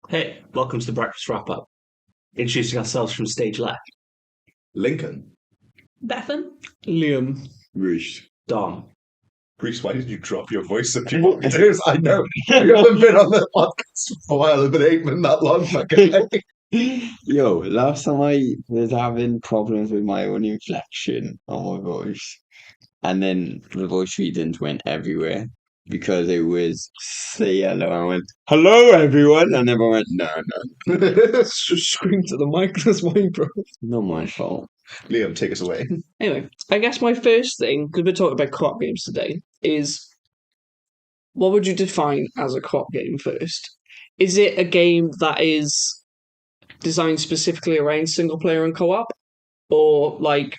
Hey, welcome to the Breakfast Wrap Up. Introducing ourselves from stage left. Lincoln. Bethan? Liam. Rhys. Dom. Rhys, why did you drop your voice a few octaves? I know. I haven't been on the podcast for a while, but it ain't been that long, my guy. Yo, last time I was having problems with my own inflection on my voice, and then the voice readings went everywhere because it was say hello. I went, hello everyone, and everyone went, no, no. Just scream to the mic, that's my bro. Not my fault. Liam, take us away. Anyway, I guess my first thing, because we're talking about co-op games today, is what would you define as a co-op game first? Is it a game that is designed specifically around single player and co-op? Or like,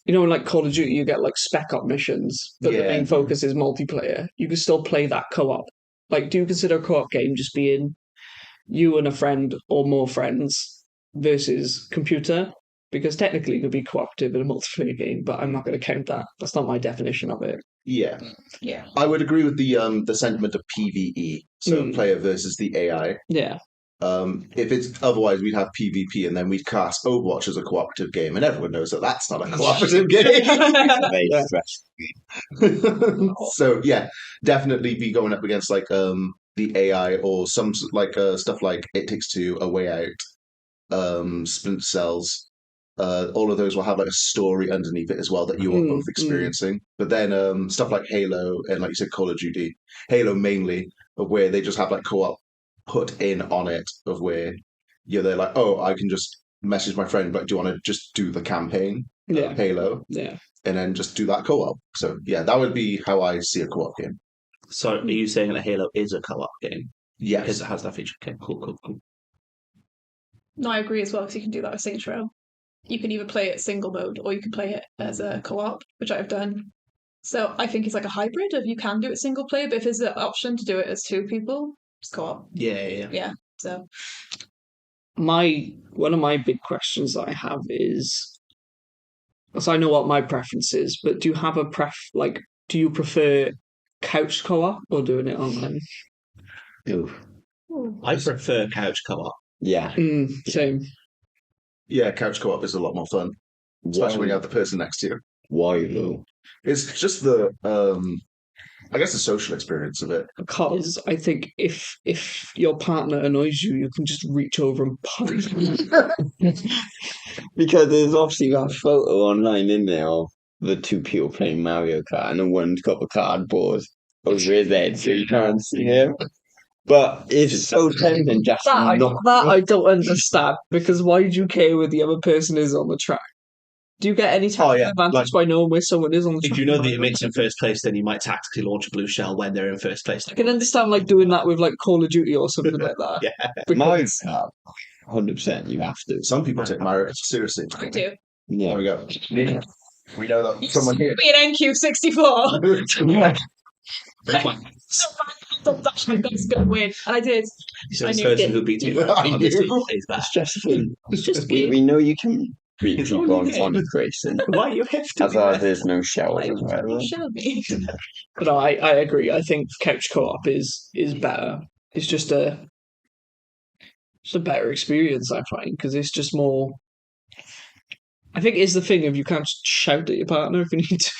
in like Call of Duty, you get like spec op missions, but the Yeah. main focus is multiplayer. You can still play that co-op. Like, do you consider a co-op game just being you and a friend or more friends versus computer? Because technically it could be cooperative in a multiplayer game, but I'm not going to count that. That's not my definition of it. Yeah. Yeah. I would agree with the sentiment of PvE, so player versus the AI. Yeah. If it's otherwise, we'd have PvP, and then we'd class Overwatch as a cooperative game, and everyone knows that that's not a cooperative game. Very Yeah. stressful. So yeah, definitely be going up against like the AI or some like stuff like It Takes Two, A Way Out, Splinter Cells. All of those will have like a story underneath it as well that you are both experiencing. But then stuff like Halo and like you said, Call of Duty, Halo mainly, of where they just have like co-op put in on it of where they're like, oh, I can just message my friend, but do you want to just do the campaign Yeah. of Halo Yeah. and then just do that co-op? So yeah, that would be how I see a co-op game. So, are you saying that Halo is a co-op game? Yes. Because it has that feature. Okay, cool. No, I agree as well, because you can do that with Saints Row. You can either play it single mode or you can play it as a co-op, which I've done. So I think it's like a hybrid of you can do it single player, but if there's the option to do it as two people, it's co-op. Yeah. Yeah. So One of my big questions that I have is, so I know what my preference is, but do you have a do you prefer couch co-op or doing it online? Ooh. I prefer couch co-op. Yeah. Same. Yeah, couch co-op is a lot more fun, especially when you have the person next to you. Why though? It's just the I guess the social experience of it. Because I think if your partner annoys you, you can just reach over and punch them. Because there's obviously that photo online in there of the two people playing Mario Kart, and the one's got the cardboard over his head so you can't see him. But it's so tempting just That I don't understand, because why do you care where the other person is on the track? Do you get any type of advantage by knowing where someone is on the track? If you know that your mate's in first place, then you might tactically launch a blue shell when they're in first place. I can understand like doing that with like Call of Duty or something like that. Yeah. Mario Kart, 100%, you have to. Some people take Mario seriously. I do. Yeah. There we go. We know that someone here. Be an NQ64. That's gonna win, and I did. So I this knew person it. who beats you I on this knew. team plays back. It's just fun. It's just a We game. know you can beat It's people only on a game. racing. Why you have to? As long as there's no showers Why or whatever. you showed me? But no, I agree. I think couch co-op is better. It's just a better experience, I find, because it's just more. I think it's the thing of you can't just shout at your partner if you need to.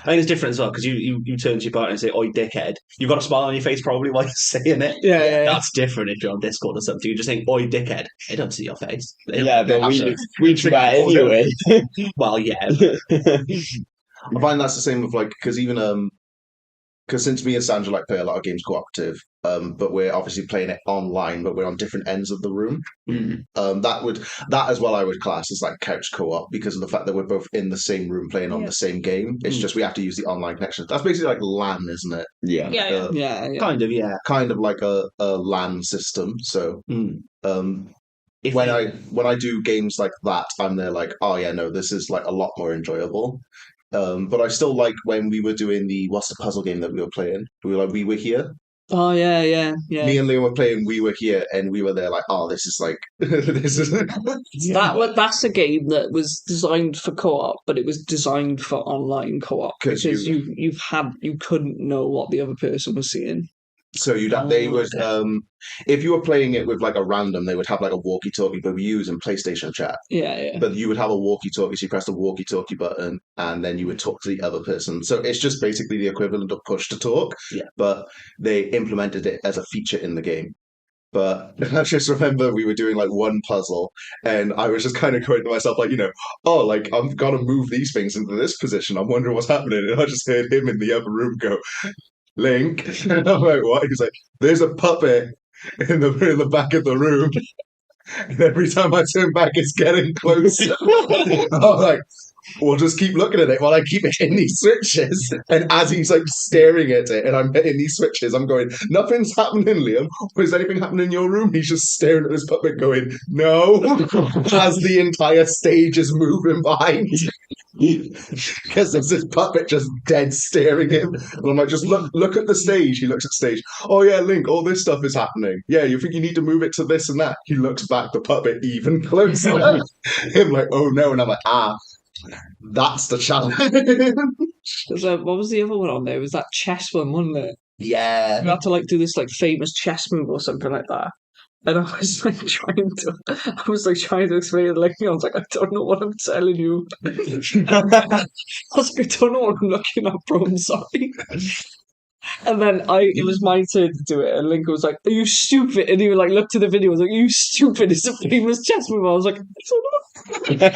I think it's different as well because you turn to your partner and say, "Oi, dickhead." You've got a smile on your face probably while you're saying it. Yeah. That's different if you're on Discord or something. You just think, "Oi, dickhead." They don't see your face. Yeah, but we do that Oh, anyway. Well, yeah. I find that's the same with like because even because since me and Sandra like play a lot of games cooperative, but we're obviously playing it online, but we're on different ends of the room. That as well I would class as like couch co-op because of the fact that we're both in the same room playing on the same game. It's just we have to use the online connection. That's basically like LAN, isn't it? Yeah. Yeah. Yeah. Kind of, yeah. Kind of like a LAN system. So when If I do games like that, I'm there like, oh yeah, no, this is like a lot more enjoyable. But I still like when we were doing what's the puzzle game that we were playing? We were here. Oh yeah. Me and Liam were playing We Were Here, and we were there like, oh, this is like this is That's a game that was designed for co-op, but it was designed for online co-op 'Cause because you couldn't know what the other person was seeing. So they would if you were playing it with like a random, they would have like a walkie-talkie, but we use in PlayStation chat. Yeah. But you would have a walkie-talkie, so you press the walkie-talkie button, and then you would talk to the other person. So it's just basically the equivalent of push to talk. Yeah. But they implemented it as a feature in the game. But I just remember we were doing like one puzzle, and I was just kind of going to myself, like, oh, like I'm gonna move these things into this position. I'm wondering what's happening, and I just heard him in the other room go, "Link," and I'm like, "What?" He's like, "There's a puppet in the back of the room." And every time I turn back, it's getting closer. I'm like, we'll just keep looking at it while I keep hitting these switches. And as he's like staring at it and I'm hitting these switches, I'm going, nothing's happening, Liam. Is anything happening in your room? He's just staring at this puppet going, no, as the entire stage is moving behind. Because there's this puppet just dead staring at him. And I'm like, just look at the stage. He looks at the stage. Oh yeah, Link, all this stuff is happening. Yeah, you think you need to move it to this and that. He looks back, the puppet even closer. Him like, oh no. And I'm like, that's the challenge. What was the other one on there? It was that chess one, wasn't it? Yeah. You had to like do this like famous chess move or something like that. And I was like trying to explain it, like, I was like, I don't know what I'm telling you. I was like, I don't know what I'm looking at, bro. I'm sorry. And then it was my turn to do it, and Link was like, "Are you stupid?" And he like looked at the video, was like, "Are you stupid? It's a famous chess move." I was like, I don't know.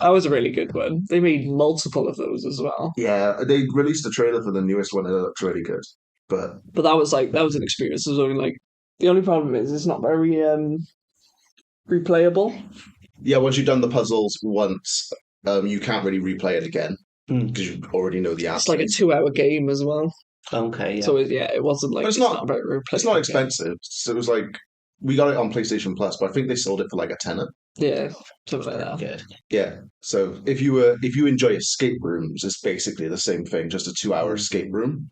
That was a really good one. They made multiple of those as well. Yeah, they released a trailer for the newest one, and it looks really good. But that was an experience. It was only like the only problem is it's not very replayable. Yeah, once you've done the puzzles once, you can't really replay it again because you already know the answer. It's like a 2-hour game as well. Okay, yeah. So it wasn't like it's not very replayable. It's not expensive. So it was like we got it on PlayStation Plus, but I think they sold it for like a tenner. Yeah, something like that. Good. Yeah. So if you enjoy escape rooms, it's basically the same thing, just a 2-hour escape room.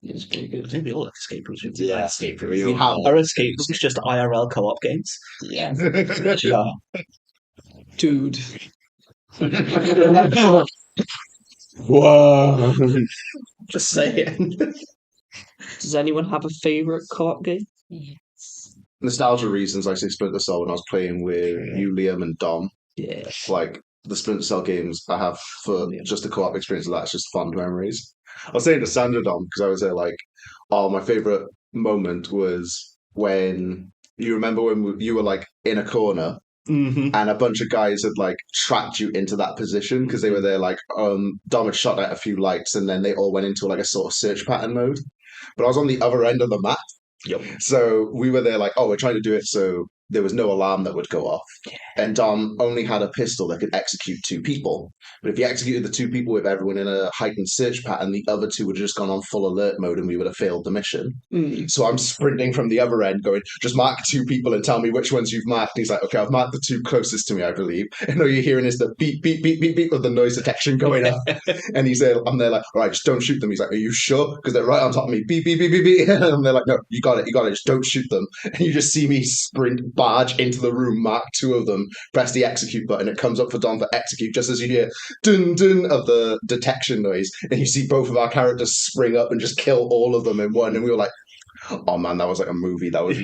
It's pretty good. I think we all like escape rooms. Yeah, escape rooms. we all Are escape rooms just IRL co-op games? Yeah. Dude. Whoa. Just saying. Does anyone have a favourite co-op game? Nostalgia reasons, I say Splinter Cell when I was playing with you, Liam, and Dom. Yeah. Like the Splinter Cell games I have for just the co-op experience of that, it's just fond memories. I was saying to Sandra, Dom, because I was there like, oh, my favourite moment was when you remember when you were like in a corner and a bunch of guys had like tracked you into that position because they were there like Dom had shot out a few lights and then they all went into like a sort of search pattern mode. But I was on the other end of the map. Yep. So we were there like, oh, we're trying to do it so there was no alarm that would go off. Yeah. And Dom only had a pistol that could execute 2 people. But if he executed the 2 people with everyone in a heightened search pattern, the other 2 would have just gone on full alert mode and we would have failed the mission. So I'm sprinting from the other end going, just mark 2 people and tell me which ones you've marked. And he's like, okay, I've marked the 2 closest to me, I believe. And all you're hearing is the beep, beep, beep, beep, beep of the noise detection going up. And he's there, I'm there like, all right, just don't shoot them. He's like, are you sure? Because they're right on top of me. Beep, beep, beep, beep, beep. And they're like, no, you got it, just don't shoot them. And you just see me barge into the room, mark 2 of them, press the execute button, it comes up for Dom for execute, just as you hear dun dun of the detection noise, and you see both of our characters spring up and just kill all of them in one, and we were like, oh man, that was like a movie. That was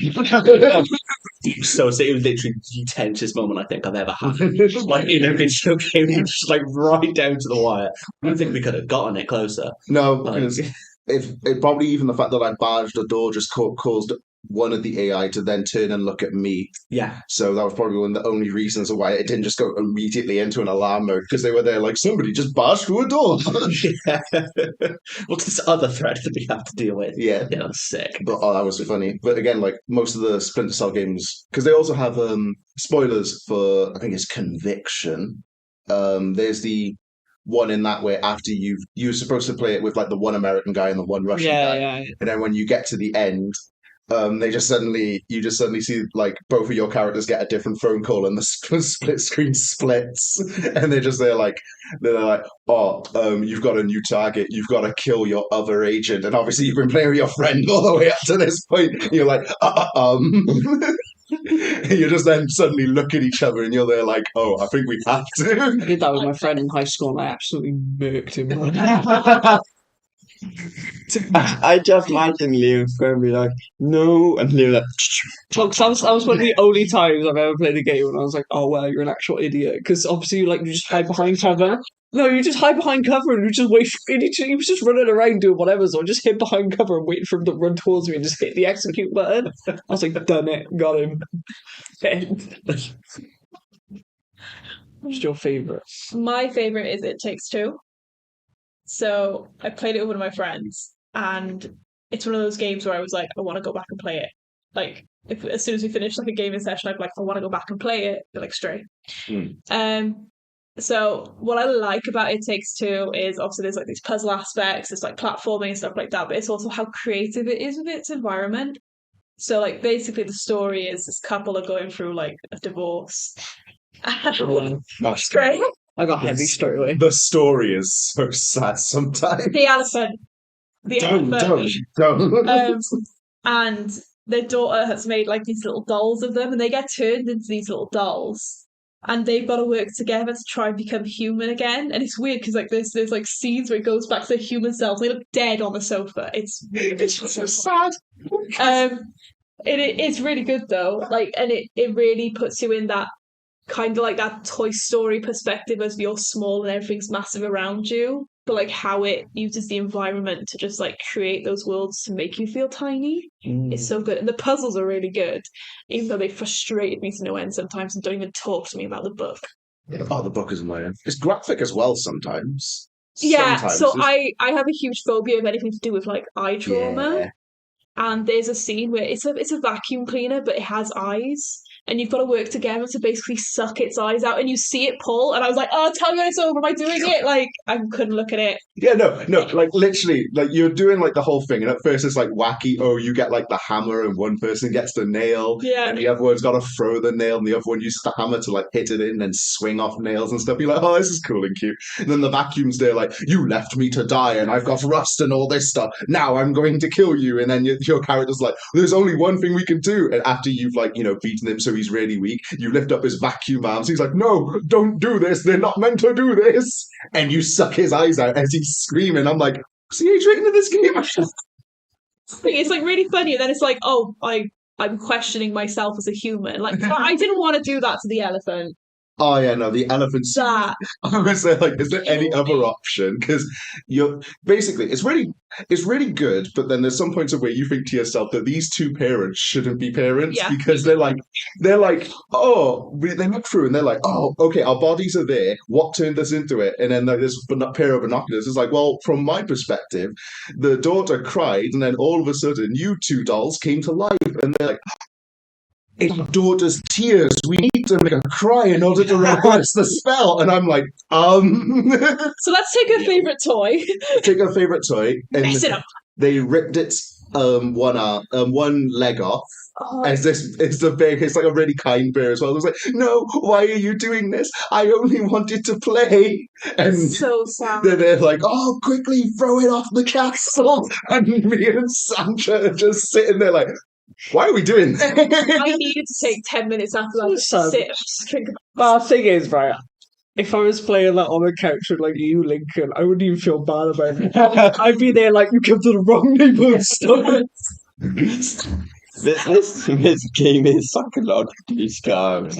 so it was literally the tensest moment I think I've ever had. Like in a video game, just like right down to the wire. I don't think we could have gotten it closer. No, because it probably even the fact that I barged the door just caused one of the AI to then turn and look at me. Yeah. So that was probably one of the only reasons why it didn't just go immediately into an alarm mode, because they were there like, somebody just barged through a door. Yeah. What's this other threat that we have to deal with? Yeah. Yeah, that's sick. But that was funny. But again, like most of the Splinter Cell games, because they also have spoilers for, I think it's Conviction. There's the one in that way after you're supposed to play it with like the one American guy and the one Russian guy. Yeah. And then when you get to the end, you just suddenly see like both of your characters get a different phone call and the split screen splits, and they're like, oh, you've got a new target, you've got to kill your other agent, and obviously you've been playing with your friend all the way up to this point. You're like, You just then suddenly look at each other and you're there like, oh, I think we have I to. did that with my friend in high school and I absolutely murked him. I just imagine Liam's going to be like, no, and Liam like, Look, that was one of the only times I've ever played a game when I was like, oh, well, you're an actual idiot. Because obviously, like, you just hide behind cover. No, you just hide behind cover and you just wait. He was just running around doing whatever, so I just hid behind cover and waited for him to run towards me and just hit the execute button. I was like, done it, got him. What's your favourite? My favourite is It Takes Two. So I played it with one of my friends, and it's one of those games where I was like, I want to go back and play it. Like, as soon as we finish like a gaming session, I'd be like, I want to go back and play it, like straight. So what I like about It Takes Two is obviously there's like these puzzle aspects, there's like platforming and stuff like that, but it's also how creative it is with its environment. So like basically the story is this couple are going through like a divorce. That's Great. I got heavy straight away. The story is so sad sometimes. The elephant. Don't. And their daughter has made like these little dolls of them, and they get turned into these little dolls, and they've got to work together to try and become human again. And it's weird because like there's like scenes where it goes back to their human selves. They look dead on the sofa. It's So sad. It's really good though. Like, and it really puts you in that kind of like that Toy Story perspective as you're small and everything's massive around you, but like how it uses the environment to just like create those worlds to make you feel tiny. It's so good. And the puzzles are really good, even though they frustrated me to no end sometimes and don't even talk to me about the book. Oh, the book is annoying. It's graphic as well sometimes. Yeah, Sometimes so it's- I have a huge phobia of anything to do with like eye trauma. Yeah. And there's a scene where it's a vacuum cleaner, but it has eyes, and you've got to work together to basically suck its eyes out, and you see it pull. And I was like, "Oh, tell me when it's over. Am I doing it?" Like, I couldn't look at it. Yeah, no, like literally, like you're doing like the whole thing, and at first it's like wacky. Oh, you get like the hammer, and one person gets the nail, Yeah. and the other one's got to throw the nail, and the other one uses the hammer to like hit it in and swing off nails and stuff. You're like, oh, this is cool and cute. And then the vacuum's there, like, you left me to die, and I've got rust and all this stuff. Now I'm going to kill you, and then your character's like, there's only one thing we can do. And after you've like beaten him, so he's really weak, you lift up his vacuum arms. He's like, no, don't do this. They're not meant to do this. And you suck his eyes out as he's screaming. I'm like, what's the age rating of this game? It's like really funny, and then it's like, oh, I'm questioning myself as a human. Like, I didn't want to do that to the elephant. Oh yeah, no, the elephants. That I was there like, is there any other option? Because you're basically, it's really good, but then there's some points of where you think to yourself that these two parents shouldn't be parents Yeah. because they're like, oh, they look through and they're like, oh, okay, our bodies are there. What turned us into it? And then like this pair of binoculars is like, well, from my perspective, the daughter cried, and then all of a sudden, you two dolls came to life, and they're like, it's our daughter's tears. We need to make her cry in order to reverse the spell. And I'm like, So let's take her favorite toy. Take her favorite toy, and Mess it up. they ripped its one leg off. Oh, As this, it's like a really kind bear as well. I was like, no, why are you doing this? I only wanted to play. And so sad. they're like, oh, quickly throw it off the castle. And me and Sandra are just sitting there like, why are we doing this? I needed to take 10 minutes after that So to sit and just think about But the thing is, right, if I was playing that on the couch with like you, Lincoln, I wouldn't even feel bad about it. I'd be there like, you came to the wrong neighborhood store. This game is psychologically scarred.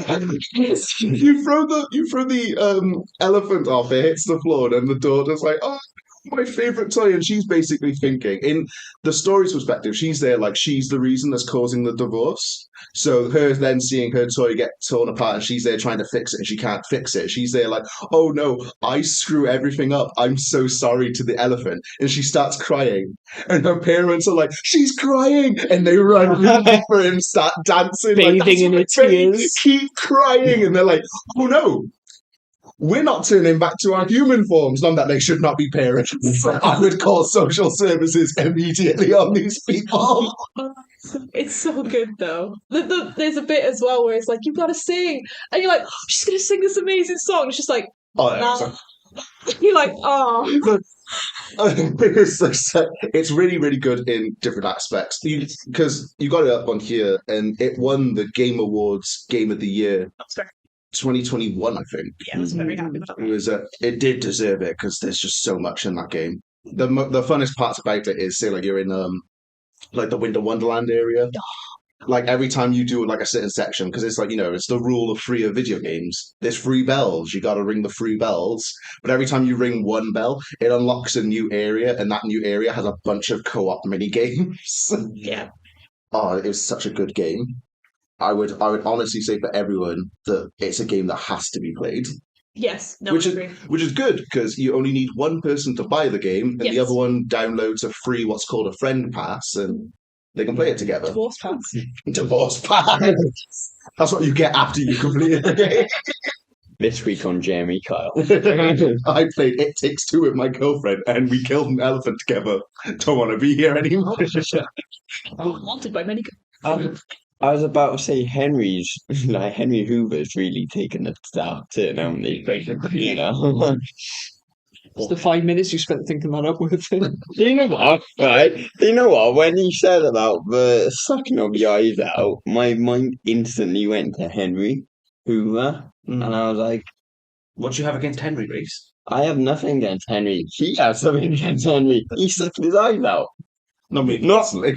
You throw the elephant off, it hits the floor, and the daughter's like, oh, my favorite toy. And she's basically thinking, in the story's perspective, she's there like she's the reason that's causing the divorce. So her then seeing her toy get torn apart, and she's there trying to fix it, and she can't fix it. She's there like, oh no, I screw everything up. I'm so sorry to the elephant. And she starts crying. And her parents are like, she's crying. And they run for him, start dancing. Bathing like, in her tears. Keep crying. And they're like, oh no, we're not turning back to our human forms. Not that they should not be parents. I would call social services immediately on these people. It's so good though. There's a bit as well where it's like, you've got to sing. And you're like, oh, she's going to sing this amazing song. It's just like, Oh, nah. You're like, oh. It's really, really good in different aspects. Because you got it up on here, and it won the Game Awards Game of the Year That's fair. 2021, I think. Yeah, I was very happy with that. It did deserve it because there's just so much in that game. The funnest parts about it is, say, like you're in like the Winter Wonderland area. Like every time you do like a certain section, because it's like, it's the rule of free of video games. There's free bells. You got to ring the free bells. But every time you ring one bell, it unlocks a new area, and that new area has a bunch of co-op mini games. Yeah. Oh, it was such a good game. I would honestly say for everyone that it's a game that has to be played, Yes. No, which I is agree. which is good because you only need one person to buy the game, and the Yes. other one downloads a free what's called a friend pass, and they can play it together. Divorce pass. Divorce pass. That's what you get after you complete the game. This week on Jeremy Kyle. I played It Takes Two with my girlfriend, and we killed an elephant together. Don't want to be here anymore. Wanted by many. I was about to say Henry Hoover's really taken a dark turn, haven't he? You know. It's the 5 minutes you spent thinking that up with him. Do you know what? Right? Do you know what? When he said about the sucking of the eyes out, my mind instantly went to Henry Hoover, and I was like, What do you have against Henry, Rhys? I have nothing against Henry. He has something against Henry. He sucked his eyes out. Not me, Not- personally.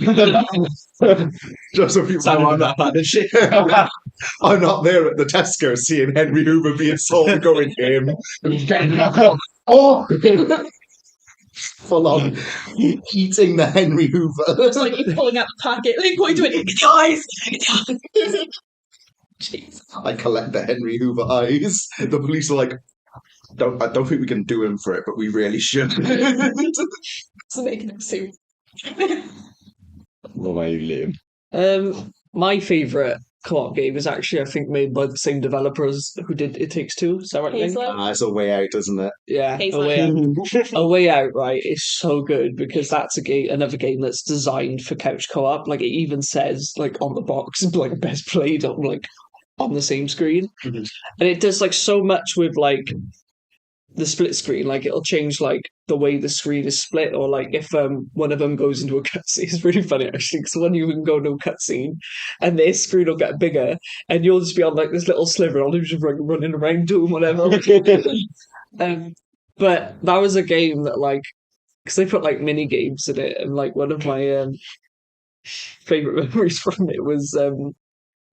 Just so people So know I'm not bad at shit. I'm not there at the Tesco seeing Henry Hoover being sold going him. Oh! Full on eating the Henry Hoover. It's like you're pulling out the packet, like going to it. Guys! Jeez. I collect the Henry Hoover eyes. The police are like, I don't think we can do him for it, but we really should. So making him sue. What about you, Liam? My favourite co-op game is actually, I think, made by the same developers who did It Takes Two. Is that right? Ling? Hazel. It's a way out, isn't it? Yeah, Hazel. A Way Out. A Way Out, right, is so good because that's another game that's designed for couch co-op. Like it even says, like on the box, like best played on the same screen, Mhm. and it does like so much with like the split screen. Like it'll change like the way the screen is split, or like if one of them goes into a cutscene. It's really funny actually because one you can go into a cutscene, and their screen will get bigger, and you'll just be on like this little sliver, and you'll just running around doing whatever. But that was a game that like because they put like mini games in it, and like one of my favorite memories from it was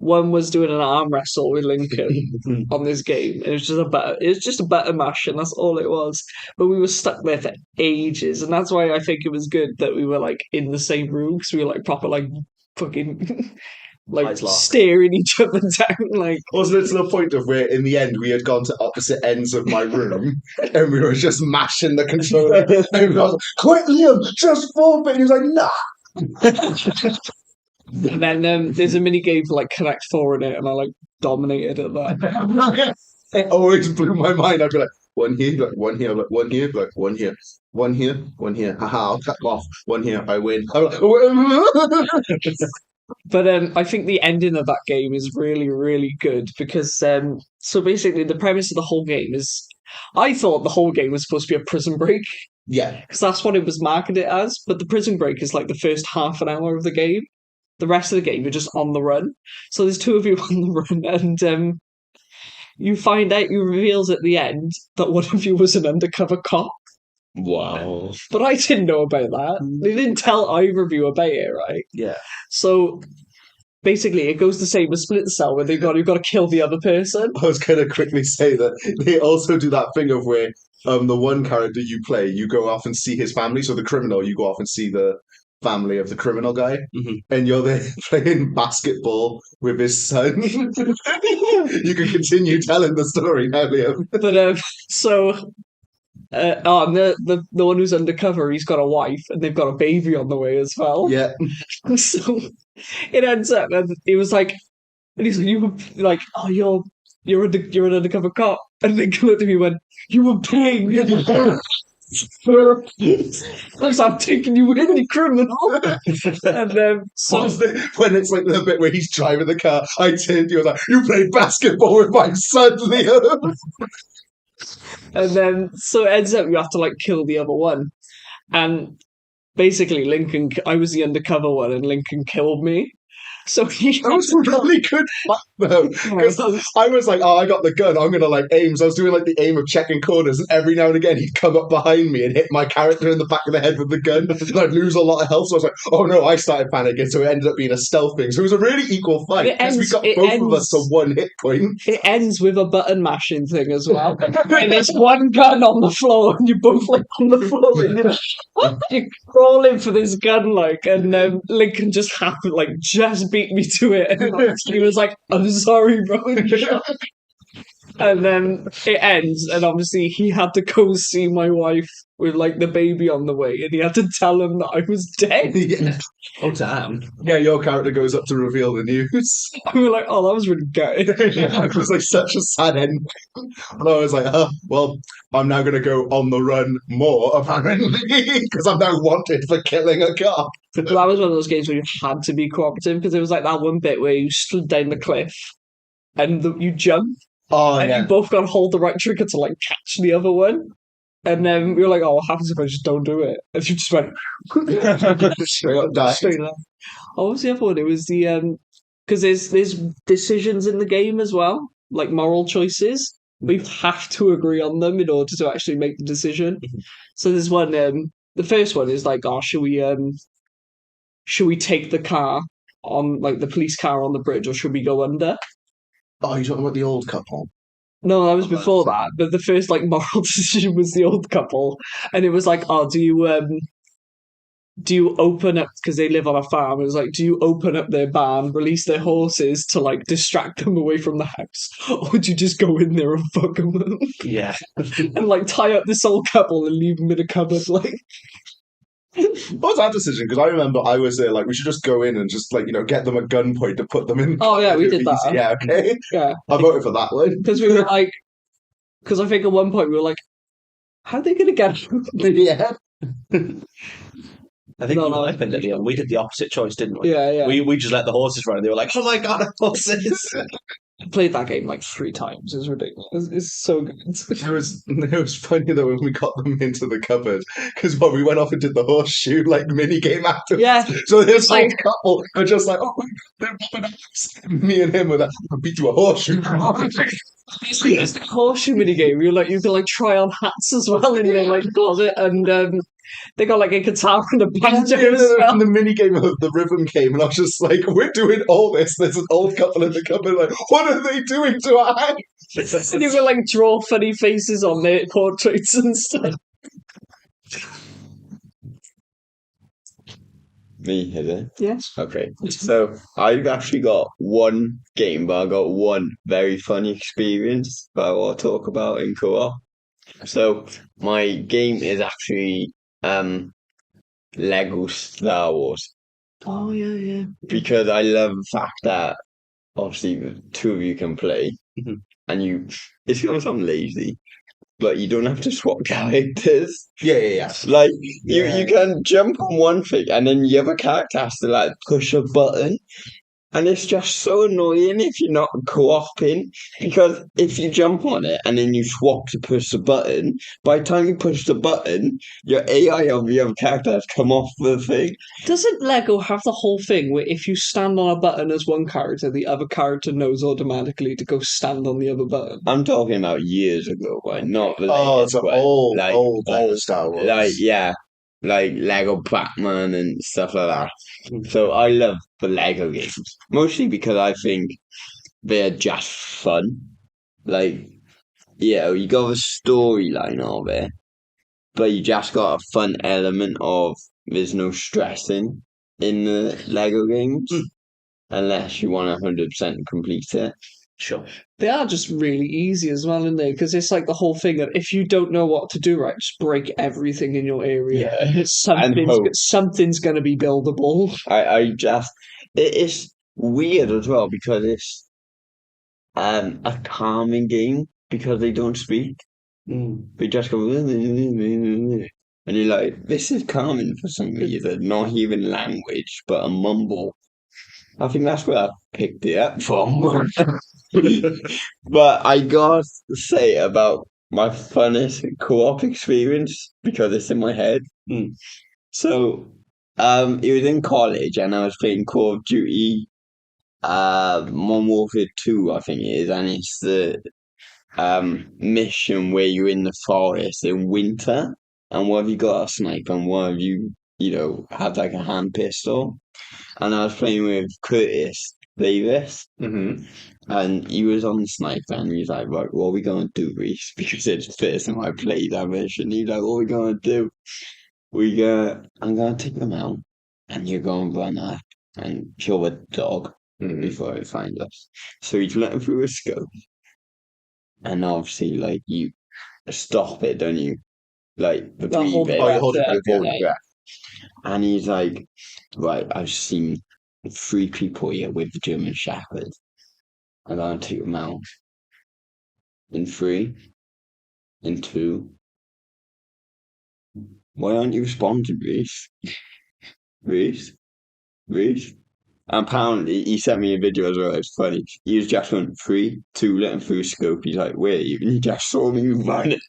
one was doing an arm wrestle with Lincoln on this game. It was just a button mash, and that's all it was. But we were stuck there for ages, and that's why I think it was good that we were like in the same room because we were like proper like fucking like Eyes locked. staring each other down. Like Wasn't it to the point of where, in the end, we had gone to opposite ends of my room and we were just mashing the controller? And we were like, quick, Liam, just forfeit. And he was like, nah. and then there's a mini game for like Connect Four in it, and I like dominated at that. It always blew my mind. I'd be like, one here, like one here, like one here, like one here, one here, one here. Haha, I'll cut off. One here, I win. I'm like, But I think the ending of that game is really, really good because so basically the premise of the whole game is I thought the whole game was supposed to be a prison break yeah. because that's what it was marketed as, but the prison break is like the first half an hour of the game. The rest of the game you're just on the run. So there's two of you on the run, and you reveals at the end that one of you was an undercover cop. Wow. But I didn't know about that. They didn't tell either of you about it, right? Yeah. So basically, it goes the same as Splinter Cell, where you've got to kill the other person. I was going to quickly say that they also do that thing of where the one character you play, you go off and see his family. So the criminal, you go off and see the family of the criminal guy, and you're there playing basketball with his son. You can continue telling the story now, Liam. But so. And the one who's undercover, he's got a wife, and they've got a baby on the way as well. Yeah. So it ends up, and he was like, and he's like, you were like, oh, you're an undercover cop, and then looked at me and went, you were paying. Because I'm taking you in, you criminal. And so When it's like the bit where he's driving the car, I turned to you and was like, you played basketball with my son, Liam. And then, so it ends up you have to like kill the other one. And basically, I was the undercover one, and Lincoln killed me. So he That was a really good fight, though. Because I was like, oh, I got the gun. I'm going to like aim. So I was doing like the aim of checking corners. And every now and again, he'd come up behind me and hit my character in the back of the head with the gun. And I'd lose a lot of health. So I was like, oh no, I started panicking. So it ended up being a stealth thing. So it was a really equal fight. Because we got both of us to 1 hit point. It ends with a button mashing thing as well. And there's one gun on the floor, and you both like on the floor, and you're crawling for this gun, like, and Lincoln just happened, like, just beat me to it. And he was like, I'm sorry, bro. And then it ends, and obviously he had to go see my wife with like the baby on the way, and he had to tell him that I was dead. Yeah. Oh, damn. Yeah, your character goes up to reveal the news. We were like, oh, that was really good. It was like such a sad end. And I was like, oh, well, I'm now going to go on the run more, apparently, because I'm now wanted for killing a cop. But that was one of those games where you had to be cooperative, because it was like that one bit where you slid down the cliff and you jump, Oh, and yeah. you both got to hold the right trigger to like catch the other one. And then we were like, oh, what happens if I just don't do it? And you just went Straight up died. straight up. What was the other one? It was the because there's decisions in the game as well, like moral choices. We have to agree on them in order to actually make the decision. So there's one. The first one is like, oh, should we take the car on like the police car on the bridge, or should we go under? Oh, you're talking about the old couple? No, that was before that. But the first like moral decision was the old couple, and it was like, oh, do you open up, because they live on a farm? It was like, do you open up their barn, release their horses to like distract them away from the house, or do you just go in there and fuck them up Yeah. and like tie up this old couple and leave them in a cupboard? Like, What was that decision? Because I remember I was there, like, we should just go in and just, like, get them at gunpoint to put them in. oh yeah, we did that. Easy. Yeah, okay. Yeah, I voted for that one. because we were like, because I think at one point we were like, how are they gonna get out? Yeah. I think No, you no, happened at the end. We did the opposite choice, didn't we? Yeah, yeah. We just let the horses run, and they were like, "Oh my god, horses!" I played that game like 3 times. It's ridiculous. It's so good. It was funny though when we got them into the cupboard because we went off and did the horseshoe like mini game afterwards. Yeah. So this It's like- whole couple are just like, oh, they're popping up. Me and him were like, I'll beat you a horseshoe. It's the horseshoe minigame. You can like try on hats as well in their like closet, and they got like a guitar and a banjo as well. And the mini game of the rhythm came, and I was just like, we're doing all this. There's an old couple in the cupboard, like, what are they doing to our house? And you can like draw funny faces on their portraits and stuff. Me, is it? Yes. Okay. So I've actually got one game, but I got one very funny experience that I want to talk about in co-op. So my game is actually Lego Star Wars, Oh yeah, yeah. because I love the fact that obviously the two of you can play, Mhm. and it's gonna sound lazy, but you don't have to swap characters. Yeah. Like Yeah. you can jump on one thing, and then the other character has to like push a button, and it's just so annoying if you're not co-oping, because if you jump on it and then you swap to push the button, by the time you push the button, your AI of the other character has come off the thing. Doesn't Lego have the whole thing where if you stand on a button as one character, the other character knows automatically to go stand on the other button? I'm talking about years ago, right? Not the Oh, latest, it's an but old like Lego Star Wars. like yeah, like Lego Batman and stuff like that. So I love the Lego games, mostly because I think they're just fun. Like, you got a storyline of it, but you just got a fun element of there's no stressing in the Lego games, unless you want 100% complete it. Sure. They are just really easy as well, aren't they? Because it's like the whole thing that if you don't know what to do right, just break everything in your area. Yeah. Something's going to be buildable. It's weird as well because it's a calming game because they don't speak. They just go and you're like, this is calming for some reason, not even language, but a mumble. I think that's where I picked it up from. But I got to say about my funnest co-op experience because it's in my head. Mm. So, it was in college and I was playing Call of Duty, Modern Warfare 2, I think it is, and it's the mission where you're in the forest in winter, and one of you got a sniper and one of you, had like a hand pistol. And I was playing with Curtis Davis, Mm-hmm. and he was on the sniper, and he was like, right, what are we going to do, Rhys? Because it's the first time I played that mission. He's like, what are we going to do? I'm going to take them out, and you're going to run up and kill a dog Mm-hmm. before they find us. So he's looking through a scope, and obviously, like, you stop it, don't you? Like, the That whole breathing. Oh, you hold breath, it, hold yeah. it, yeah. And he's like, right, I've seen 3 people here with the German Shepherd. I'm going to take them out. In 3, in 2. Why aren't you responding, Rhys? Rhys? Rhys? Apparently, he sent me a video as well. It's funny. He was just on 3, 2, letting through scope. He's like, where are you? And he just saw me running.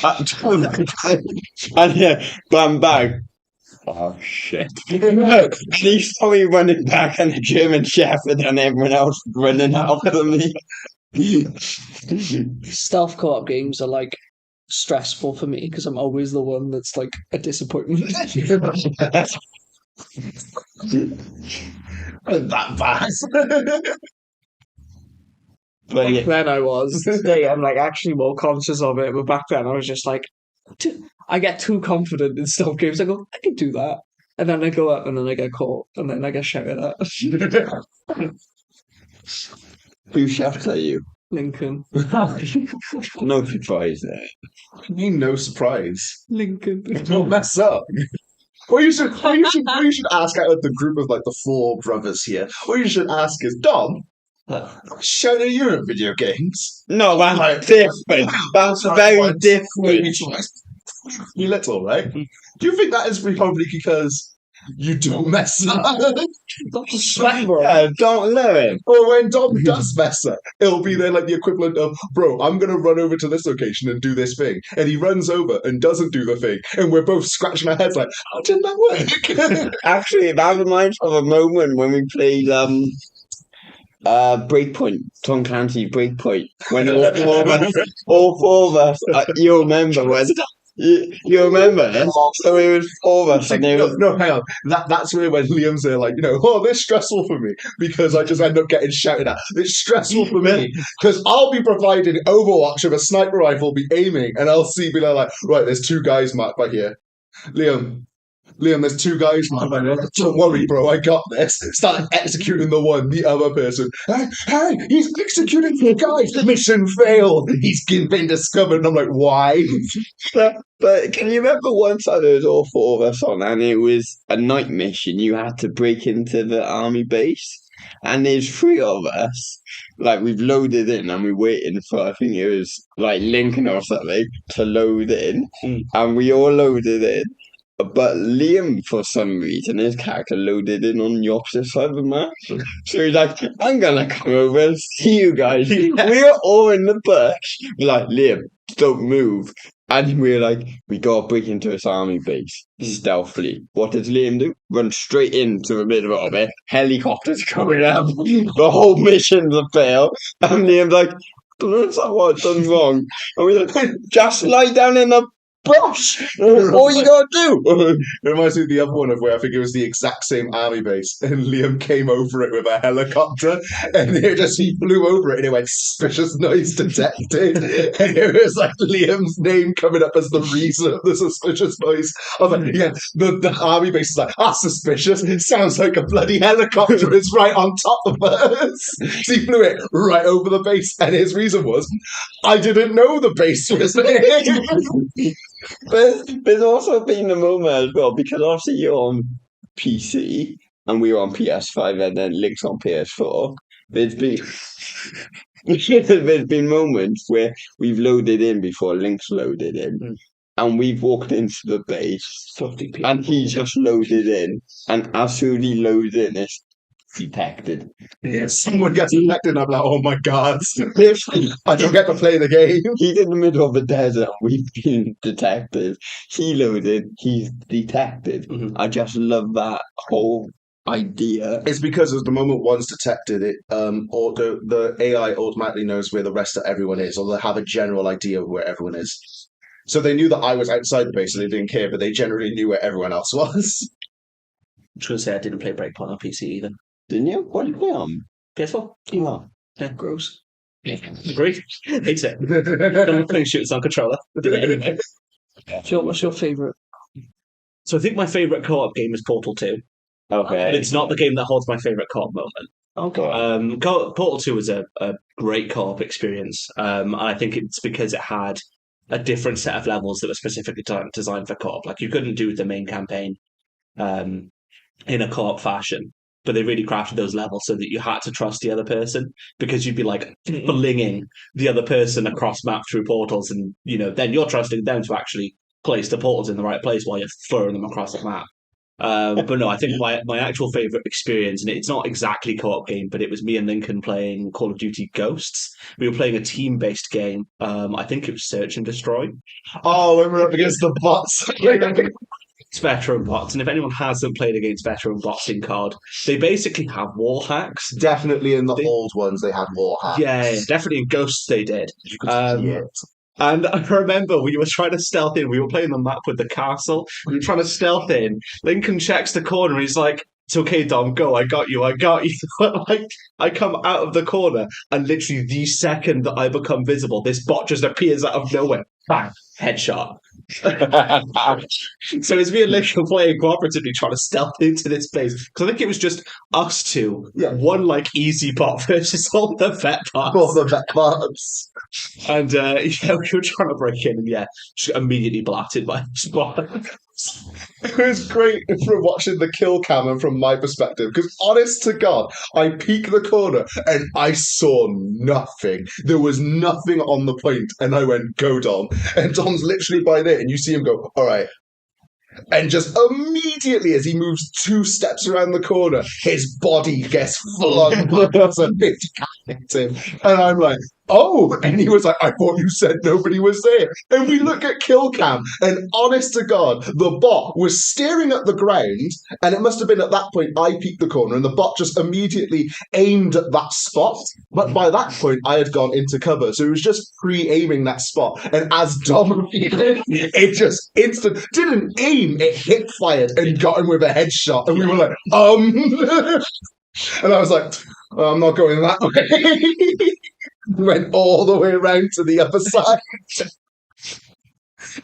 And yeah, ran back. Oh, shit. And he saw me running back and the German Shepherd and everyone else running after me. Stealth co-op games are like stressful for me because I'm always the one that's like a disappointment. That bad. But yeah, Then I was. Today I'm like actually more conscious of it, but back then I was just like, I get too confident in stealth games. I go, I can do that, and then I go up and then I get caught and then I get shouted at. who shouts at you? Lincoln. No surprise there. No surprise. Lincoln. Don't mess up. What you should ask out of the group of like the 4 brothers here. What you should ask is, Dom, shout at you in video games. No, that's different. That's very different. You little, right? Do you think that is probably because you don't mess up? Not to sweat, bro. Yeah, don't let him. Or when Dom does mess up, it'll be there like the equivalent of, bro, I'm gonna run over to this location and do this thing. And he runs over and doesn't do the thing. And we're both scratching our heads like, how did that work? Actually, that reminds me of a moment when we played Breakpoint, Tom Clancy Breakpoint, when all 4 of us, you remember when, you remember it? So it was 4 of us, and it was, No, hang on. That's where when Liam's there, like, oh, this is stressful for me because I just end up getting shouted at. It's stressful for me because I'll be providing Overwatch with a sniper rifle, be aiming, and I'll be like, right, there's 2 guys marked by here. Liam, there's 2 guys marked by here. Don't worry, bro, I got this. Start executing the other person. Hey, he's executing 2 guys. Mission failed. He's been discovered. And I'm like, why? but can you remember one time there was all 4 of us on, and it was a night mission, you had to break into the army base, and there's 3 of us, like we've loaded in and we're waiting for, I think it was like Lincoln or something to load in, and we all loaded in. But Liam, for some reason, his character loaded in on the opposite side of the map. So he's like, I'm gonna come over and see you guys. We're all in the bush. We're like, Liam, don't move. And we're like, we gotta break into this army base stealthily. What does Liam do? Run straight into the middle of it. Helicopters coming up. The whole mission's a fail. And Liam's like, don't know what I've done wrong. And we're like, just lie down in the brush. What are you gonna do? It reminds me of the other one of where I think it was the exact same army base, and Liam came over it with a helicopter, and he flew over it, and it went suspicious noise detected, and it was like Liam's name coming up as the reason of the suspicious noise. I was like, yeah, the army base is like, suspicious. It sounds like a bloody helicopter is right on top of us. So he flew it right over the base, and his reason was, I didn't know the base was there. But there's also been a moment as well, because obviously you're on PC and we were on PS5 and then Link's on PS4. There's been moments where we've loaded in before Link's loaded in, and we've walked into the base and he just loaded in, and as soon as he loads in, it's detected. Someone gets elected, and I'm like, oh my god, I don't get to play the game. He's in the middle of the desert. We've been detected. He loaded. He's detected. I just love that whole idea. It's because at the moment one's detected, or the AI automatically knows where the rest of everyone is, or they have a general idea of where everyone is. So they knew that I was outside the base, so they didn't care, but they generally knew where everyone else was. I'm just going to say I didn't play Breakpoint on PC either. Didn't you? What did you play on? PS4? Oh. Yeah, gross. Agree. Hate it. I'm playing shooters on controller. Did it anyway. What's your favourite? So I think my favourite co-op game is Portal 2. Okay. But it's not the game that holds my favourite co-op moment. Okay. Portal 2 was a great co-op experience. And I think it's because it had a different set of levels that were specifically designed for co-op. Like, you couldn't do the main campaign in a co-op fashion, but they really crafted those levels so that you had to trust the other person, because you'd be like flinging the other person across map through portals, and then you're trusting them to actually place the portals in the right place while you're throwing them across the map. But no, I think my actual favourite experience, and it's not exactly co-op game, but it was me and Lincoln playing Call of Duty Ghosts. We were playing a team-based game. I think it was Search and Destroy. Oh, when we're up against the bots. It's veteran bots, and if anyone hasn't played against veteran bots in COD, they basically have wall hacks. Definitely in the old ones, they had war hacks. Yeah, definitely in Ghosts they did. You could see it. And I remember we were trying to stealth in. We were playing the map with the castle. We were trying to stealth in. Lincoln checks the corner. And he's like, "It's okay, Dom. Go. I got you. I got you." But like, I come out of the corner, and literally the second that I become visible, this bot just appears out of nowhere. Bang! Headshot. So it's me and Lincoln playing cooperatively, trying to stealth into this place. Because I think it was just us two. Yeah. One like easy bot versus all the vet bots. All the vet bots. And we were trying to break in, and just immediately blatted by the bot. It was great from watching the kill cam and from my perspective, because honest to God, I peek the corner and I saw nothing. There was nothing on the point, and I went, "Go, Dom." And Dom's literally by there, and you see him go, "All right." And just immediately, as he moves 2 steps around the corner, his body gets flung backwards and 50 hit him. And I'm like, "Oh," and he was like, "I thought you said nobody was there." And we look at kill cam, and honest to God, the bot was staring at the ground, and it must have been at that point I peeked the corner, and the bot just immediately aimed at that spot. But by that point, I had gone into cover, so it was just pre-aiming that spot. And as Dom it just didn't aim, it hip fired and got him with a headshot. And we were like, and I was like, "Oh, I'm not going that way." Went all the way around to the other side.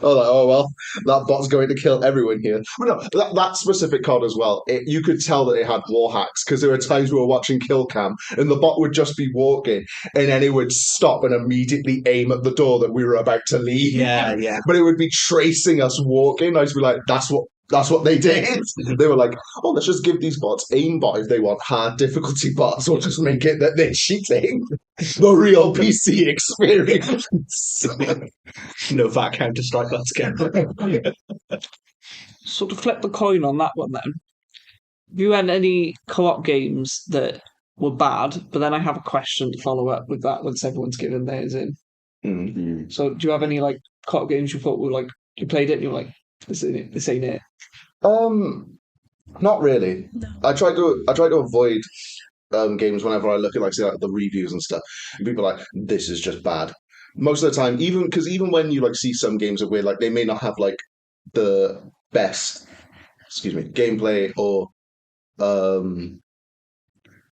I was like, "Oh well, that bot's going to kill everyone here." But no, that specific COD as well, you could tell that it had war hacks, because there were times we were watching kill cam and the bot would just be walking, and then it would stop and immediately aim at the door that we were about to leave. Yeah. But it would be tracing us walking. I'd be like, that's what they did. They were like, "Oh, let's just give these bots aimbot if they want hard difficulty bots, or just make it that they're cheating." The real PC experience. No fat Counter-Strike, let's go. So to flip the coin on that one then, have you had any co-op games that were bad? But then I have a question to follow up with that once everyone's given theirs in. Mm-hmm. So do you have any like co-op games you thought were like, you played it and you're like, this ain't it? Not really. No. I try to avoid games whenever I look at like the reviews and stuff. And people are like, "This is just bad." Most of the time, even when you like see some games where like they may not have like the best, gameplay or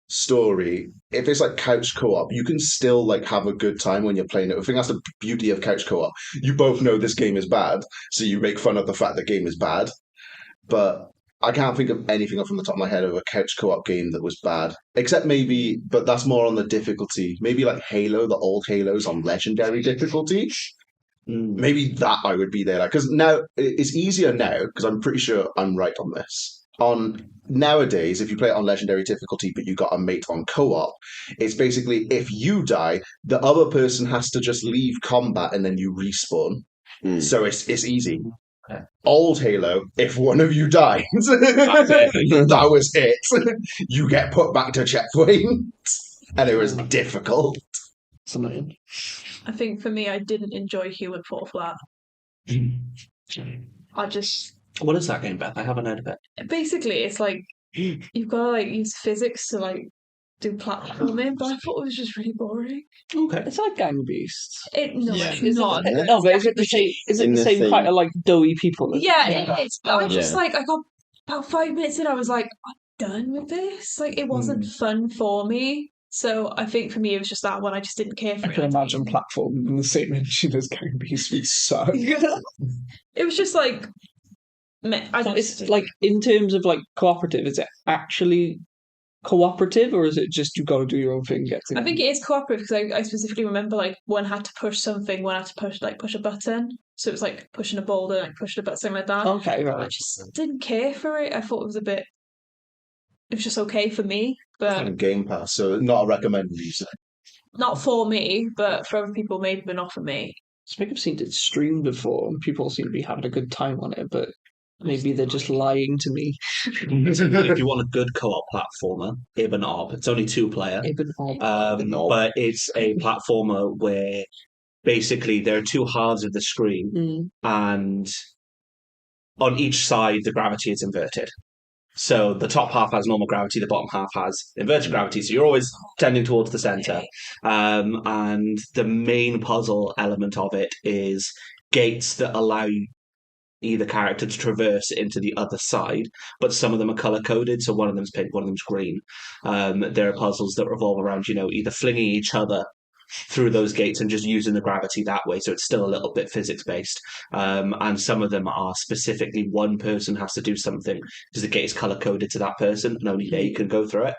story, if it's like couch co-op, you can still like have a good time when you're playing it. I think that's the beauty of couch co-op. You both know this game is bad, so you make fun of the fact the game is bad. But I can't think of anything off from the top of my head of a couch co-op game that was bad. Except maybe, but that's more on the difficulty. Maybe like Halo, the old Halos on legendary difficulty. Maybe that I would be there. Because now, it's easier now, because I'm pretty sure I'm right on this. Nowadays, if you play it on legendary difficulty, but you got a mate on co-op, it's basically if you die, the other person has to just leave combat and then you respawn. So it's easy. Old Halo, if one of you dies, that was it. You get put back to checkpoint. And it was difficult. It's annoying. I think for me, I didn't enjoy Human Fall Flat. I just What is that game, Beth? I haven't heard of it. basically it's like you've got to like use physics to like do platforming, but I thought it was just really boring. Okay. It's like Gang Beasts. No, Yeah. it's not. No, but is it the same? Is it In the the same same- kind of like doughy people? Yeah, it is. But I just Yeah. like I got about 5 minutes in, I was like, I'm done with this. Like it wasn't fun for me. So I think for me it was just that one. I just didn't care for I it. can imagine platform in the same engine as Gang Beasts would suck. It was just like I So just it's like in terms of like cooperative, is it actually cooperative or is it just you got to do your own thing? Get I think it is cooperative because I specifically remember like one had to push something, one had to push a button. So it was like pushing a boulder, like pushing a button, something like that. Okay, I right. just didn't care for it. I thought it was just okay for me, but And Game Pass, so not a recommended user. not for me, but for other people, maybe, but not for me. I think I've seen it streamed before and people seem to be having a good time on it, but maybe they're just lying to me. If you want a good co-op platformer, Ibn Ob. It's only 2-player. But it's a platformer where basically there are two halves of the screen, and on each side the gravity is inverted. So the top half has normal gravity, the bottom half has inverted gravity. So you're always tending towards the center. And the main puzzle element of it is gates that allow either character to traverse into the other side, but some of them are color coded. So one of them's pink, one of them's green. There are puzzles that revolve around, either flinging each other through those gates and just using the gravity that way. So it's still a little bit physics based. And some of them are specifically one person has to do something because the gate is color coded to that person and only they can go through it.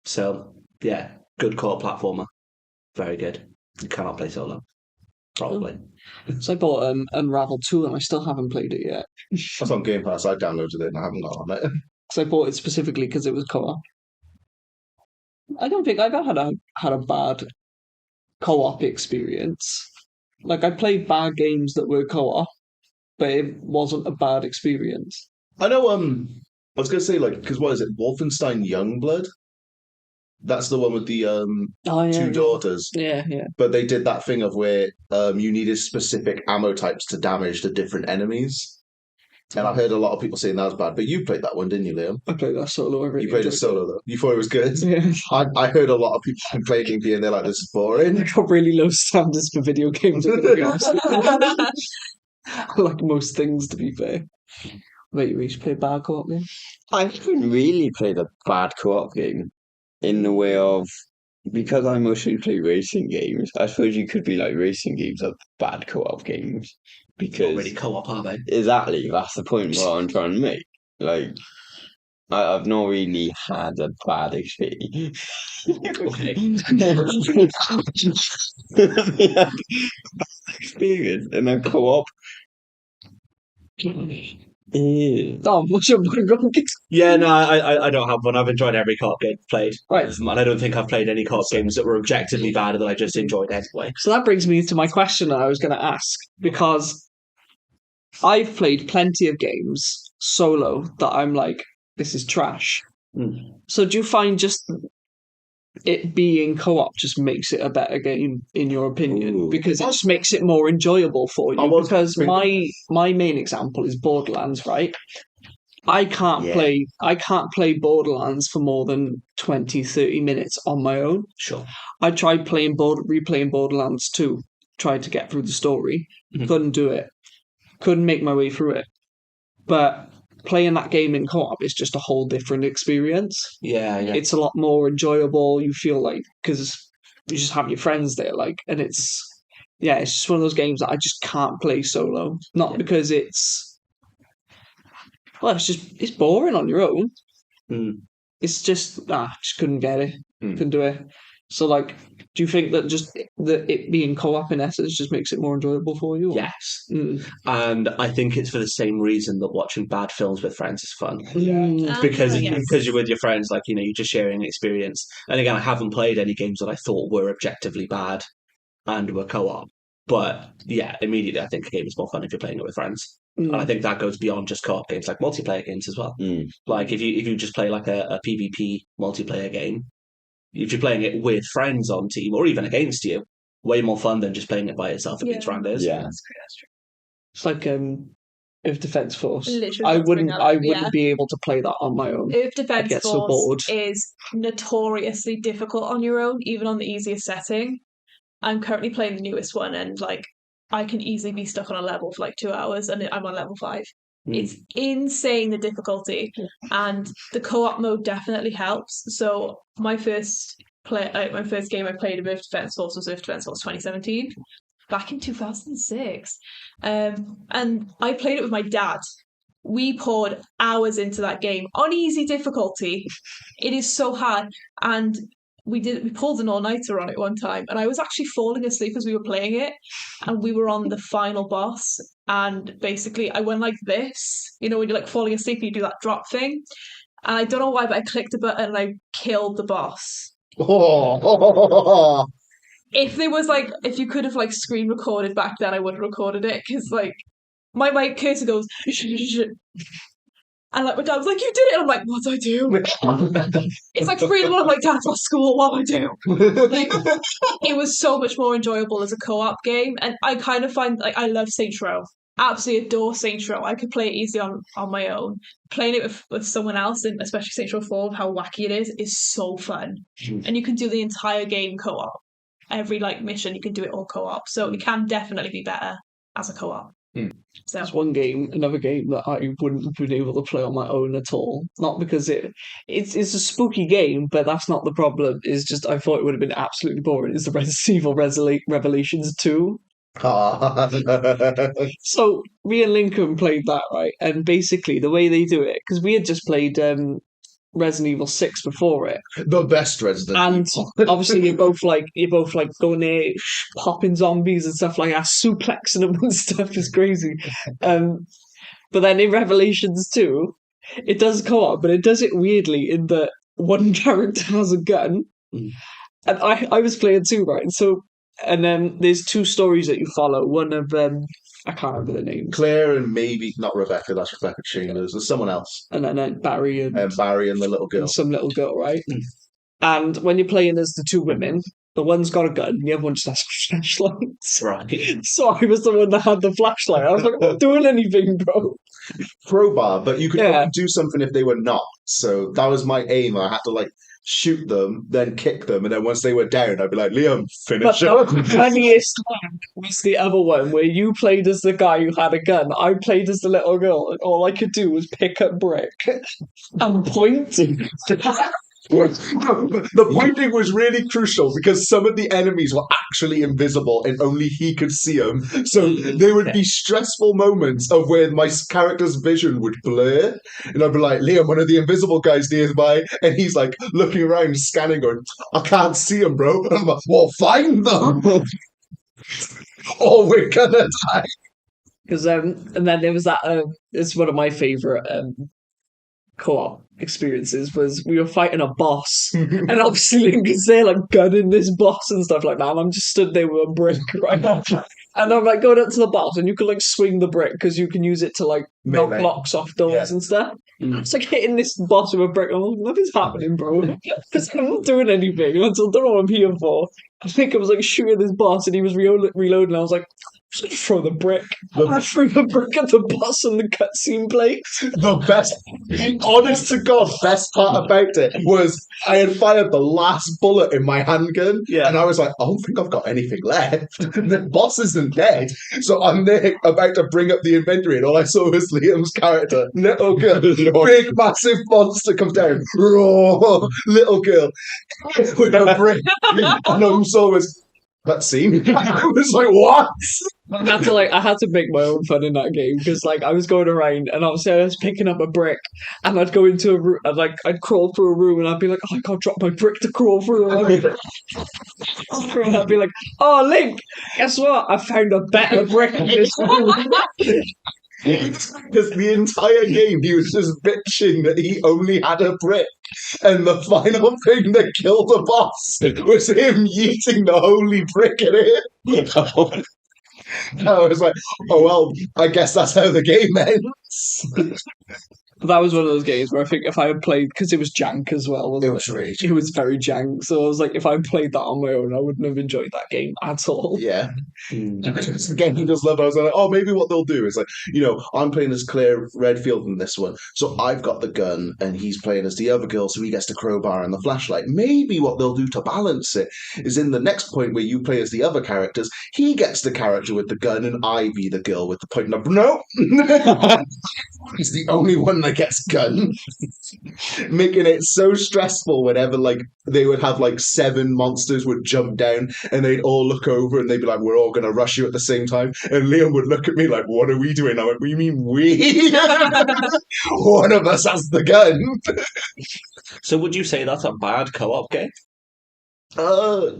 So yeah, good core platformer. Very good. You cannot play solo. Probably. So I bought Unravel 2 and I still haven't played it yet. That's on Game Pass. I downloaded it and I haven't got on it. So I bought it specifically because it was co-op. I don't think I've ever had a bad co-op experience. Like I played bad games that were co-op, but it wasn't a bad experience. I know. I was gonna say because what is it? Wolfenstein Youngblood. That's the one with the two daughters. Yeah. But they did that thing of where you needed specific ammo types to damage the different enemies. And I've heard a lot of people saying that was bad. But you played that one, didn't you, Liam? I played that solo. I really You played it enjoyed solo though. You thought it was good. Yeah. I heard a lot of people complaining and they're like, "This is boring." I got really low standards for video games. I'm gonna be honest. I like most things, to be fair. Wait, we should play bad co-op game. I haven't really played a bad co-op game in the way of because I mostly play racing games. I suppose you could be like racing games are bad co-op games Not because really co-op, are they? exactly that's the point what I'm trying to make. Like I've not really had a bad experience. Experience in a co-op. Ew. Dom, what's your background? Yeah, no, I don't have one. I've enjoyed every co-op game I've played. Right. And I don't think I've played any co-op games that were objectively bad that I just enjoyed anyway. So that brings me to my question that I was going to ask, because I've played plenty of games solo that I'm like, this is trash. So do you find just it being co-op just makes it a better game in your opinion? Ooh. Because it just makes it more enjoyable for you? Because my main example is Borderlands, right? I can't play Borderlands for more than 20, 30 minutes on my own. Sure. I tried replaying Borderlands 2, tried to get through the story, couldn't do it. Couldn't make my way through it. But playing that game in co-op is just a whole different experience. Yeah. It's a lot more enjoyable. You feel like, because you just have your friends there, like, and it's just one of those games that I just can't play solo. Not because it's it's boring on your own. It's just just couldn't get it, couldn't do it. So like, do you think that just it being co-op in essence just makes it more enjoyable for you? Yes. And I think it's for the same reason that watching bad films with friends is fun. Because you're with your friends, like, you're just sharing an experience. And again, I haven't played any games that I thought were objectively bad and were co-op. But yeah, immediately I think a game is more fun if you're playing it with friends. And I think that goes beyond just co-op games, like multiplayer games as well. Like if you just play like a PvP multiplayer game, if you're playing it with friends on team or even against you, way more fun than just playing it by yourself against randos. Yeah. That's true. It's like Earth Defense Force. Literally, I wouldn't be able to play that on my own. Earth I'd Defense get so Force bored. is notoriously difficult on your own, even on the easiest setting. I'm currently playing the newest one, and like I can easily be stuck on a level for like 2 hours, and I'm on level 5. It's insane, the difficulty, and the co-op mode definitely helps. So my first game I played of Earth Defense Force was Earth Defense Force 2017, back in 2006, and I played it with my dad. We poured hours into that game on easy difficulty. It is so hard, and we pulled an all-nighter on it one time, and I was actually falling asleep as we were playing it, and we were on the final boss, and basically I went like this, when you're like falling asleep and you do that drop thing, and I don't know why, but I clicked a button and I killed the boss. If you could have like screen recorded back then, I would have recorded it, because like my cursor goes and like my dad was like, "You did it," and I'm like, "What do I do?" It's like 3 in the morning. I'm like, "Dad, for school, what do I do?" Like, it was so much more enjoyable as a co-op game, and I kind of find like I love Saints Row. Absolutely adore Saints Row. I could play it easy on my own. Playing it with someone else, and especially Saints Row 4, how wacky it is so fun. And you can do the entire game co-op. Every like mission, you can do it all co-op. So it can definitely be better as a co-op. So There's another game that I wouldn't have been able to play on my own at all. Not because it's a spooky game, but that's not the problem. It's just I thought it would have been absolutely boring. It's the Resident Evil Revelations 2. So me and Lincoln played that, right? And basically the way they do it, because we had just played Resident Evil 6 before it. The best Resident And Evil. obviously you're both like going there, popping zombies and stuff like that, suplexing them and stuff is crazy. But then in Revelations 2, it does co-op, but it does it weirdly in that one character has a gun. And I was playing too, right? And then there's 2 stories that you follow. One of I can't remember the names. Claire and maybe not Rebecca. That's Rebecca Chambers. There's someone else. And then Barry and the little girl. and some little girl, right? And when you're playing as the 2 women, the one's got a gun, and the other one just has flashlights. Right. So I was the one that had the flashlight. I was like, I'm not doing anything, bro. Crowbar, but you could Yeah. only do something if they were not. So that was my aim. I had to like shoot them, then kick them, and then once they were down, I'd be like, Liam, But finish the up. funniest one was the other one where you played as the guy who had a gun. I played as the little girl, and all I could do was pick up brick and point. The pointing was really crucial because some of the enemies were actually invisible and only he could see them. So there would be stressful moments of where my character's vision would blur, and I'd be like, Liam, one of the invisible guys nearby, and he's like looking around, scanning, going, I can't see him, bro. And I'm like, well, find them, or we're gonna die. Because and then there was that. It's one of my favorite co-op experiences was we were fighting a boss, and obviously Lincoln's there like gunning this boss and stuff like that, and I'm just stood there with a brick, right? And I'm like going up to the boss, and you can like swing the brick because you can use it to like knock blocks off doors and stuff. It's like hitting this boss with a brick. I'm like, nothing's happening, bro, because I'm not doing anything. I don't know what I'm here for. I think I was like shooting this boss, and he was reloading. I was like, just gonna throw the brick. I threw the brick at the boss, and the cutscene played. The best, honest to God, best part about it was I had fired the last bullet in my handgun, and I was like, I don't think I've got anything left. The boss isn't dead, so I'm there about to bring up the inventory, and all I saw was Liam's character, little girl, big massive monster comes down, raw, little girl with a brick, and all you saw was that scene. I was like, what? I had to make my own fun in that game because like I was going around and obviously I was picking up a brick and I'd go into a room and like I'd crawl through a room and I'd be like, oh, I can't drop my brick to crawl through. And I'd be like, oh, Link, guess what? I found a better brick in this room. Because the entire game he was just bitching that he only had a brick, and the final thing that killed the boss was him yeeting the holy brick at it. I was like, oh well, I guess that's how the game ends. But that was one of those games where I think if I had played, because it was jank as well, It wasn't was really, it? It was very jank. So I was like, if I had played that on my own, I wouldn't have enjoyed that game at all. yeah. Mm. Again, he just loved. I was like, oh, maybe what they'll do is like, I'm playing as Claire Redfield in this one, so I've got the gun, and he's playing as the other girl, so he gets the crowbar and the flashlight. Maybe what they'll do to balance it is in the next point where you play as the other characters, he gets the character with the gun, and I be the girl with the point. No, he's the only one that gets gun, making it so stressful whenever like they would have like 7 monsters would jump down and they'd all look over and they'd be like, we're all going to rush you at the same time. And Liam would look at me like, what are we doing? I went, what do you mean we? One of us has the gun. So would you say that's a bad co-op game?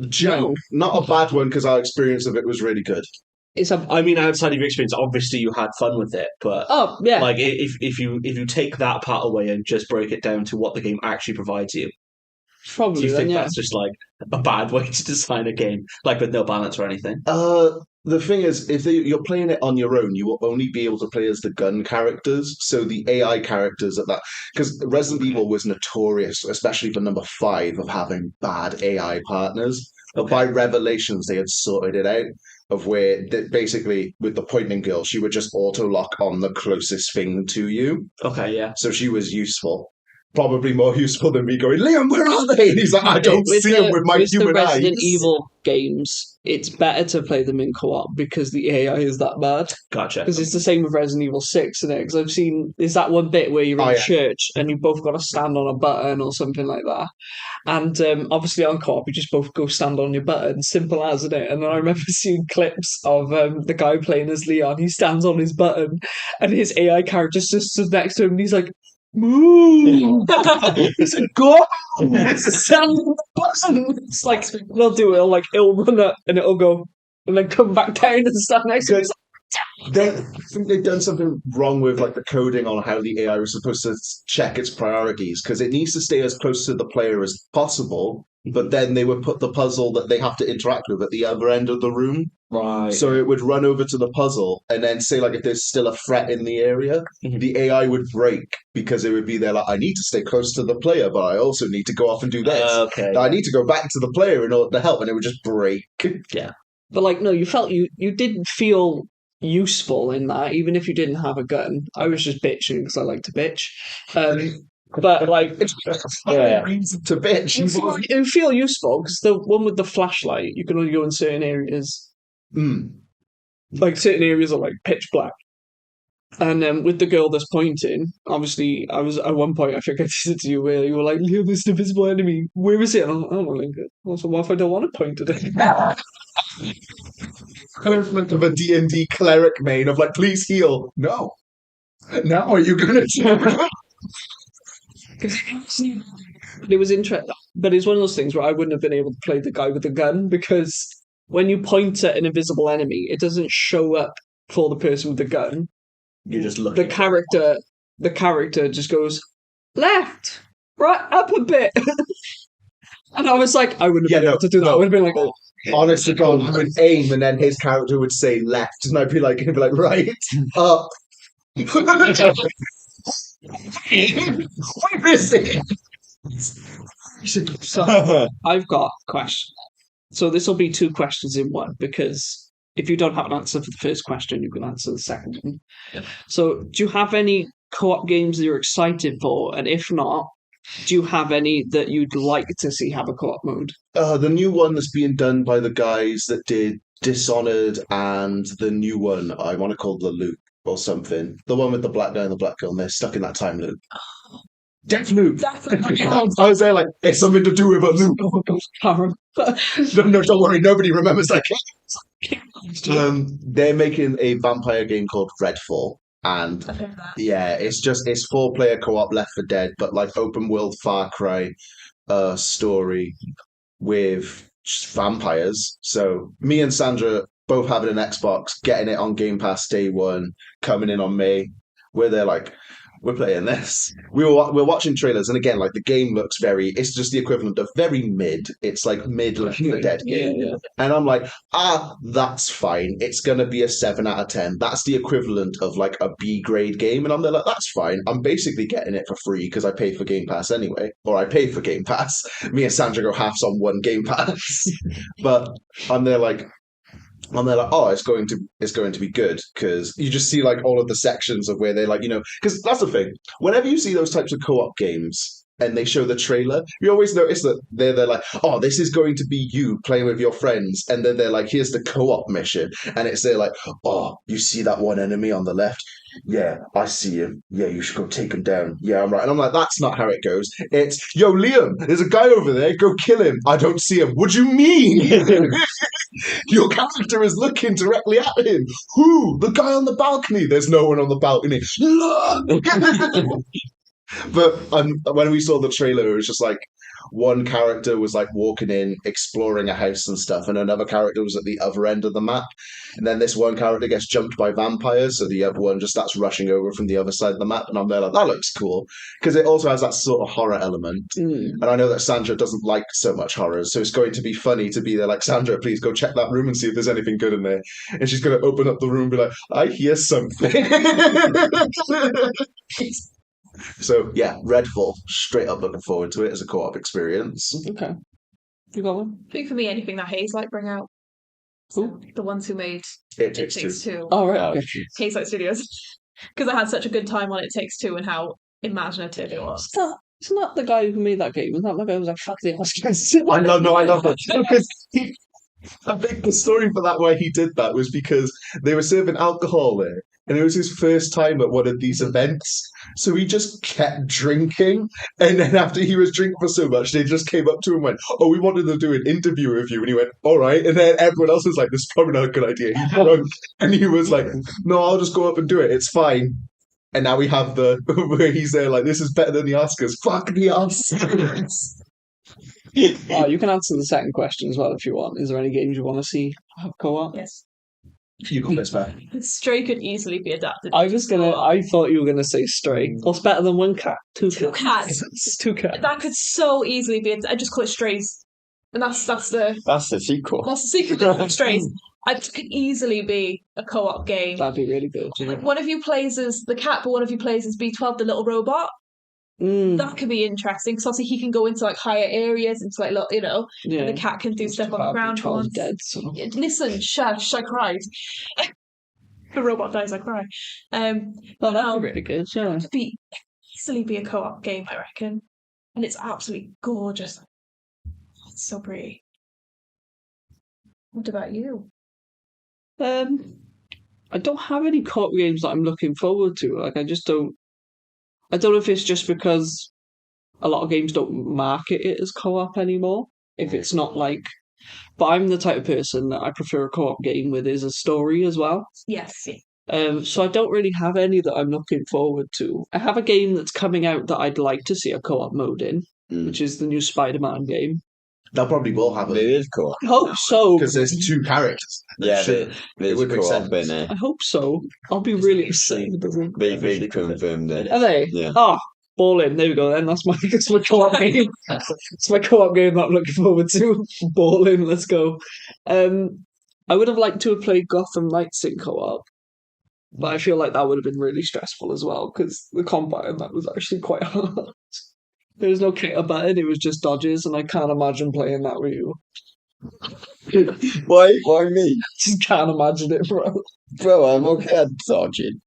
Junk. Not a bad one because our experience of it was really good. It's a I mean, outside of your experience, obviously you had fun with it, but oh yeah. like if you take that part away and just break it down to what the game actually provides you, do Probably you then, think yeah. that's just like a bad way to design a game, like with no balance or anything? The thing is, if you're playing it on your own, you will only be able to play as the gun characters. So the AI characters at that, because Resident Evil was notorious, especially for number 5, of having bad AI partners. But by Revelations, they had sorted it out of where basically with the pointing girl, she would just auto lock on the closest thing to you. Okay, yeah. So she was useful. Probably more useful than me going, Liam, where are they? And he's like, I don't With see them with my the human eyes. Resident Evil games, it's better to play them in co-op because the AI is that bad. Gotcha. Because it's the same with Resident Evil 6, isn't it? Because I've seen, there's that one bit where you're in Oh, a yeah. church and you both got to stand on a button or something like that. And obviously on co-op, you just both go stand on your button, simple as, isn't it? And then I remember seeing clips of the guy playing as Leon. He stands on his button and his AI character just stood next to him and he's like, move! He said, go! Stand on the button! It's like, they'll do it, it'll run up and it'll go, and then come back down and stand next to him. I think they've done something wrong with like the coding on how the AI was supposed to check its priorities because it needs to stay as close to the player as possible. But then they would put the puzzle that they have to interact with at the other end of the room. Right. So it would run over to the puzzle and then say like if there's still a threat in the area, the AI would break because it would be there like I need to stay close to the player, but I also need to go off and do this. Okay. I need to go back to the player in order to help, and it would just break. Yeah. But like, no, you didn't feel useful in that, even if you didn't have a gun. I was just bitching because I like to bitch. But like, Yeah. To bitch. you feel useful because the one with the flashlight, you can only go in certain areas. Like certain areas are like pitch black. And with the girl that's pointing, obviously, I was at one point, I think I said to you where you were like, Leo, this invisible enemy, where is it? And I'm like, oh, well, also, what if I don't want to point at it? Equivalent of a D&D cleric main of like, please heal. No. Now are you gonna do? It was interesting, but it's one of those things where I wouldn't have been able to play the guy with the gun because when you point at an invisible enemy, it doesn't show up for the person with the gun. You just look. The character just goes left, right, up a bit, and I was like, I wouldn't have been able to do that. I would have been like, oh. Honest to God, I would aim, and then his character would say left, and I'd be like, right, up. Where is it? So I've got a question. So this will be 2 questions in one because if you don't have an answer for the first question, you can answer the second one. Yeah. So do you have any co-op games that you're excited for? And if not, do you have any that you'd like to see have a co-op mode? The new one that's being done by the guys that did Dishonored and the new one, I want to call The Loop or something. The one with the black guy and the black girl, and they're stuck in that time loop. Death Loop! I was there like, it's something to do with a loop. No, don't worry, nobody remembers that game. They're making a vampire game called Redfall. And yeah, it's 4-player co-op Left 4 Dead, but like open world Far Cry story with vampires. So me and Sandra both having an Xbox, getting it on Game Pass day one, coming in on May, where they're like, we're playing this. We're watching trailers, and again, like the game looks it's just the equivalent of very mid. It's like mid Left 4 Dead game, Yeah. and I'm like, that's fine. It's gonna be a 7 out of 10. That's the equivalent of like a B grade game, and I'm there like, that's fine. I'm basically getting it for free because I pay for Game Pass anyway, or I pay for Game Pass. Me and Sandra go halves on one Game Pass, but I'm there like. And they're like, oh, it's going to be good because you just see like all of the sections of where they like, because that's the thing. Whenever you see those types of co-op games and they show the trailer, you always notice that they're like, oh, this is going to be you playing with your friends, and then they're like, here's the co-op mission, and it's there like, oh, you see that one enemy on the left? Yeah, I see him. Yeah, you should go take him down. Yeah, I'm right. And I'm like, that's not how it goes. It's, yo, Liam, there's a guy over there. Go kill him. I don't see him. What do you mean? Your character is looking directly at him. Who? The guy on the balcony. There's no one on the balcony. Look! But when we saw the trailer, it was just like one character was like walking in, exploring a house and stuff, and another character was at the other end of the map. And then this one character gets jumped by vampires, so the other one just starts rushing over from the other side of the map. And I'm there like, that looks cool. Because it also has that sort of horror element. And I know that Sandra doesn't like so much horror, so it's going to be funny to be there like, Sandra, please go check that room and see if there's anything good in there. And she's going to open up the room and be like, I hear something. So yeah, Redfall, straight up looking forward to it as a co-op experience. Okay. You got one? I think for me, anything that Hazelight bring out. Who? The ones who made It Takes Two. Oh, right. Okay. Hazelight Studios. Because I had such a good time on It Takes Two and how imaginative it was. Isn't that the guy who made that game? Isn't that the guy who was like, fuck the Oscars? I love that. Because I think the story for that why he did that was because they were serving alcohol there, and it was his first time at one of these events. So he just kept drinking, and then after he was drinking for so much, they just came up to him and went, oh, we wanted to do an interview with you. And he went, all right. And then everyone else was like, this is probably not a good idea. He's drunk. And he was like, no, I'll just go up and do it. It's fine. And now we have the where he's there like, this is better than the Oscars. Fuck the Oscars. Oh, you can answer the second question as well if you want. Is there any games you want to see have co-op? Yes. You got this, man. Stray could easily be adapted. I thought you were gonna say Stray. What's better than one cat? Two cats. Two cats. That could so easily be. I just call it Strays, and that's the sequel. That's the sequel to Strays. It could easily be a co-op game. That'd be really good. Like one of you plays as the cat, but one of you plays as B12, the little robot. That could be interesting because obviously he can go into like higher areas, into like and the cat can do stuff on the ground. B12's dead. So. Listen, shush! I cried. The robot dies, I cry. That'd be really good. Yeah, it could easily be a co-op game, I reckon, and it's absolutely gorgeous. It's so pretty. What about you? I don't have any co-op games that I'm looking forward to. Like, I don't know if it's just because a lot of games don't market it as co-op anymore. If it's not like, but I'm the type of person that I prefer a co-op game with is a story as well. Yes. So I don't really have any that I'm looking forward to. I have a game that's coming out that I'd like to see a co-op mode in, which is the new Spider-Man game. That probably will happen. It is co-op. I hope so. Because there's two characters. Yeah, it would make co-op sense. in it. I hope so. I'll be really excited. They confirmed it. Are they? Yeah. Oh, Ballin'. There we go then. That's my co-op game. It's my co-op game that I'm looking forward to. Ballin'. Let's go. I would have liked to have played Gotham Knights in co-op. But I feel like that would have been really stressful as well because the combat in that was actually quite hard. There was no counter button, it was just dodges, and I can't imagine playing that with you. Why me? Just can't imagine it, bro. Bro, I'm okay at dodging.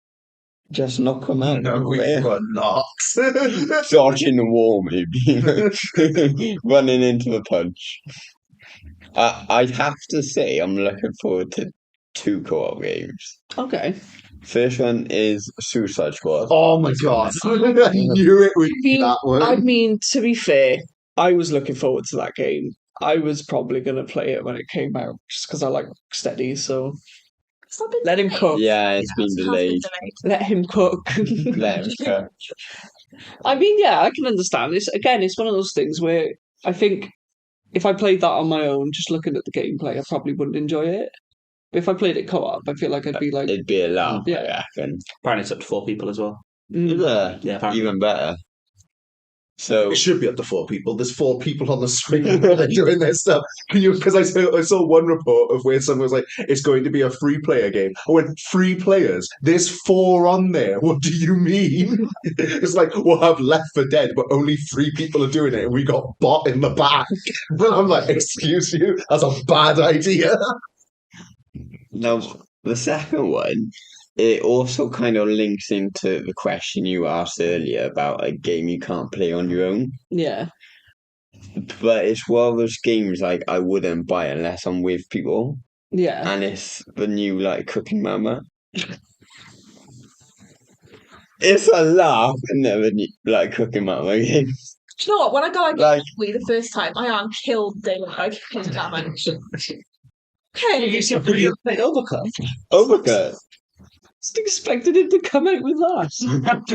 Just knock them out. No, we were not. Dodging the wall, maybe. Running into the punch. I'd have to say I'm looking forward to 2 co-op games. Okay. First one is Suicide Squad. Oh my god. I knew it would be that one. I mean, to be fair, I was looking forward to that game. I was probably going to play it when it came out, just because I like Steady, so... Let him cook. Yeah, it's been delayed. Let him cook. Let him cook. I mean, yeah, I can understand. It's one of those things where I think if I played that on my own, just looking at the gameplay, I probably wouldn't enjoy it. But if I played it co-op, I feel like I'd be like... It'd be a laugh, yeah. I reckon. Apparently it's up to 4 people as well. Is there? Yeah, apparently. Even better. So It should be up to 4 people. There's 4 people on the screen doing this stuff. Because I saw one report of where someone was like, "It's going to be a free player game." I went, 3 players. There's 4 on there. What do you mean? It's like we'll have Left 4 Dead, but only 3 people are doing it, and we got bot in the back. I'm like, excuse you, that's a bad idea. now the second one, it also kind of links into the question you asked earlier about a game you can't play on your own. Yeah. But it's one of those games like I wouldn't buy unless I'm with people. Yeah. And it's the new like Cooking Mama. It's a laugh, and never like Cooking Mama game. Do you know what? When I got Like- Wii the first time, I killed Daylight. I killed that much. Okay. Overcooked. Overcut. Just expected him to come out with that.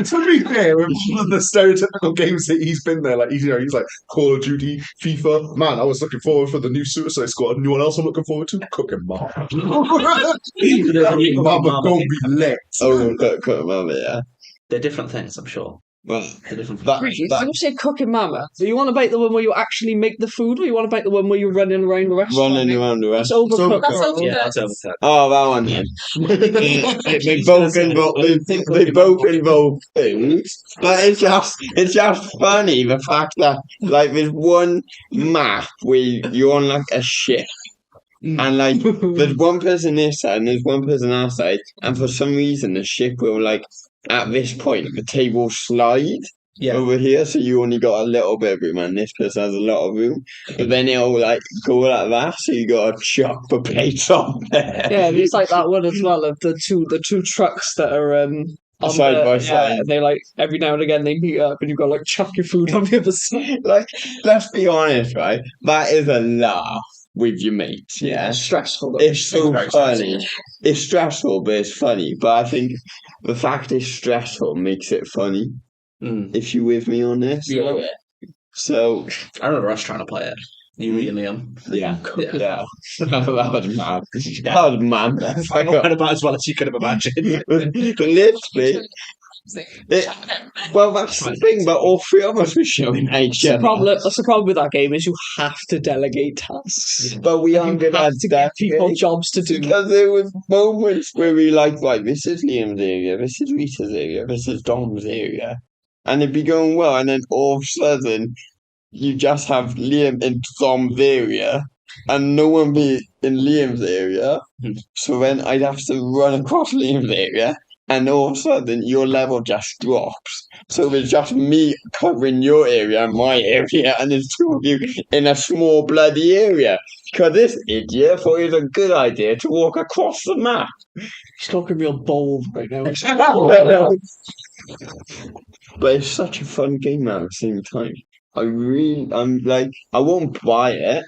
To be fair, with all of the stereotypical games that he's been there, like he's like Call of Duty, FIFA. Man, I was looking forward for the new Suicide Squad. Anyone else I'm looking forward to? Cooking Mama. Mama gonna be lit. Overcut Cooking Mama, yeah. They're different things, I'm sure. Well, They're different. You say Cooking Mama. Do you want to bake the one where you actually make the food, or you want to bake the one where you're running around the restaurant? running around the It's rest. overcooked. That's overcooked. Yeah, that's overcooked. Oh, that one then. they both involve things, but it's just funny the fact that like there's one map where you're on like a ship, and like there's one person this side and there's one person that side, and for some reason the ship will like at this point the table slide. Yeah. Over here, so you only got a little bit of room, and this person has a lot of room. But then it'll like go like that, so you got to chuck the plates on there. Yeah, there's like that one as well of the two trucks that are on Side by yeah, side. and they like every now and again they meet up, and you've got to like chuck your food on the other side. Like, let's be honest, right? That is a laugh with your mates. Yeah, It's stressful. Though. it's so funny. It's stressful, but it's funny. But I think the fact it's stressful makes it funny. Mm. If you with me on this, Yeah. So I remember us trying to play it. You, me, and Liam. yeah, Yeah. that was mad. That was mad. I went about as well as you could have imagined. Literally. Well, that's the thing, but all 3 of us were showing each other. That's the problem with that game is you have to delegate tasks. But we aren't You good have at to that. give people jobs to do. Because there was moments where we like, this is Liam's area, this is Rita's area, this is Dom's area. And it'd be going well, and then all of a sudden, you just have Liam in Dom's area, and no one be in Liam's area. So then I'd have to run across Liam's area, and all of a sudden your level just drops. So there's just me covering your area and my area, and there's 2 of you in a small bloody area. Because this idiot thought it was a good idea to walk across the map. He's talking real bold right now. But it's such a fun game at the same time. I'm like, I won't buy it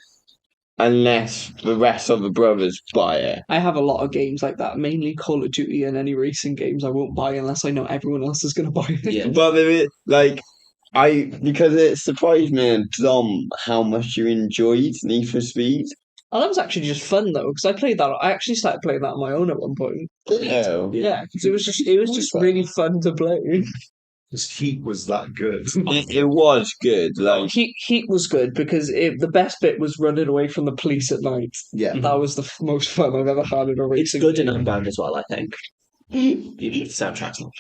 unless the rest of the brothers buy it. I have a lot of games like that, mainly Call of Duty and any racing games I won't buy unless I know everyone else is going to buy it. Yeah. But because it surprised me, Dom, how much you enjoyed Need for Speed. Oh, that was actually just fun though, because I actually started playing that on my own at one point. Oh. Yeah, because it was just really fun to play. His heat was that good. It was good. Like, Heat was good because the best bit was running away from the police at night. Yeah. That was the most fun I've ever had in a It's racing good in game. Unbound as well, I think. Even if the soundtrack's not.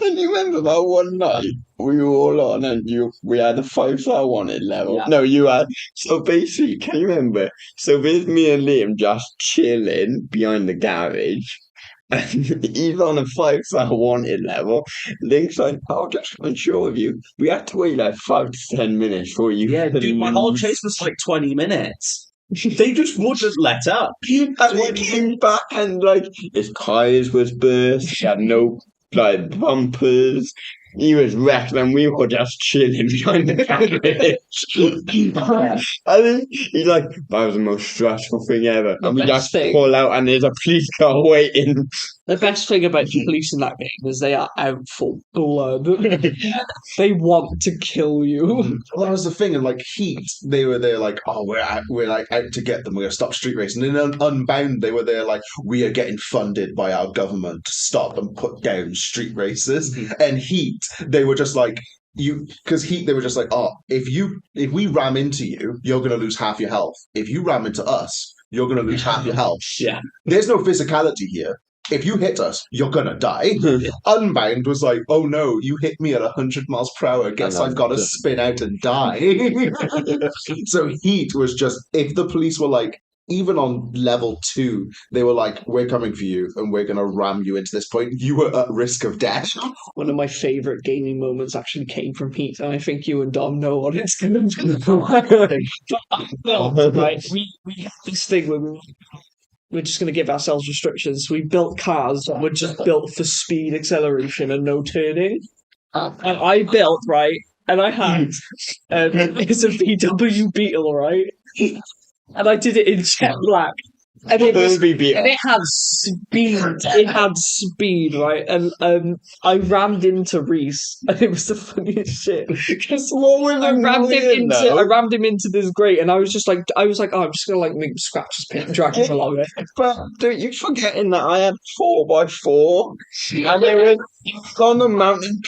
and you remember that one night we were all on and we had a 5-star wanted level. Yeah. No, you had. So basically, can you remember? So there's me and Liam just chilling behind the garage. And he's on a 5-star wanted level. Link's like, I'll just unsure of you. We had to wait like 5 to 10 minutes for you. Yeah, to dude, my whole leave. chase was like 20 minutes. They just wouldn't let up. And we came back and like his tires was burst. He had no like bumpers. He was wrecked, and we were just chilling behind the carriage. And then he's like, "That was the most stressful thing ever." And we best just thing. pull out, and there's a police car waiting. The best thing about the police in that game is they are out for blood. They want to kill you. Well, that was the thing, and like Heat, they were there like, oh, we're like out to get them. We're gonna stop street racing. And in Unbound, they were there like, we are getting funded by our government to stop and put down street races. And Heat, they were just like, because Heat, they were just like, oh, if we ram into you, you're gonna lose half your health. If you ram into us, you're gonna lose half your health. Yeah. There's no physicality here. If you hit us, you're gonna die. Unbound was like, oh no, you hit me at 100 miles per hour. Guess I've got to spin out and die. So Heat was just, if the police were like, even on level 2, they were like, we're coming for you and we're gonna ram you into this point, you were at risk of death. One of my favourite gaming moments actually came from Heat, and I think you and Dom know what it's going to be. Right, we have this thing where we're just going to give ourselves restrictions. We built cars that were just built for speed, acceleration, and no turning. And I built, right, and I had it's a VW Beetle, right? And I did it in jet black. And it had speed. It had speed, right? And I rammed into Rhys, and it was the funniest shit. Because I rammed him into this grate, and I was like, oh, I'm just gonna like make scratch his pit and drag him along it. But dude, you're forgetting that I had 4x4, and they were on the mountain.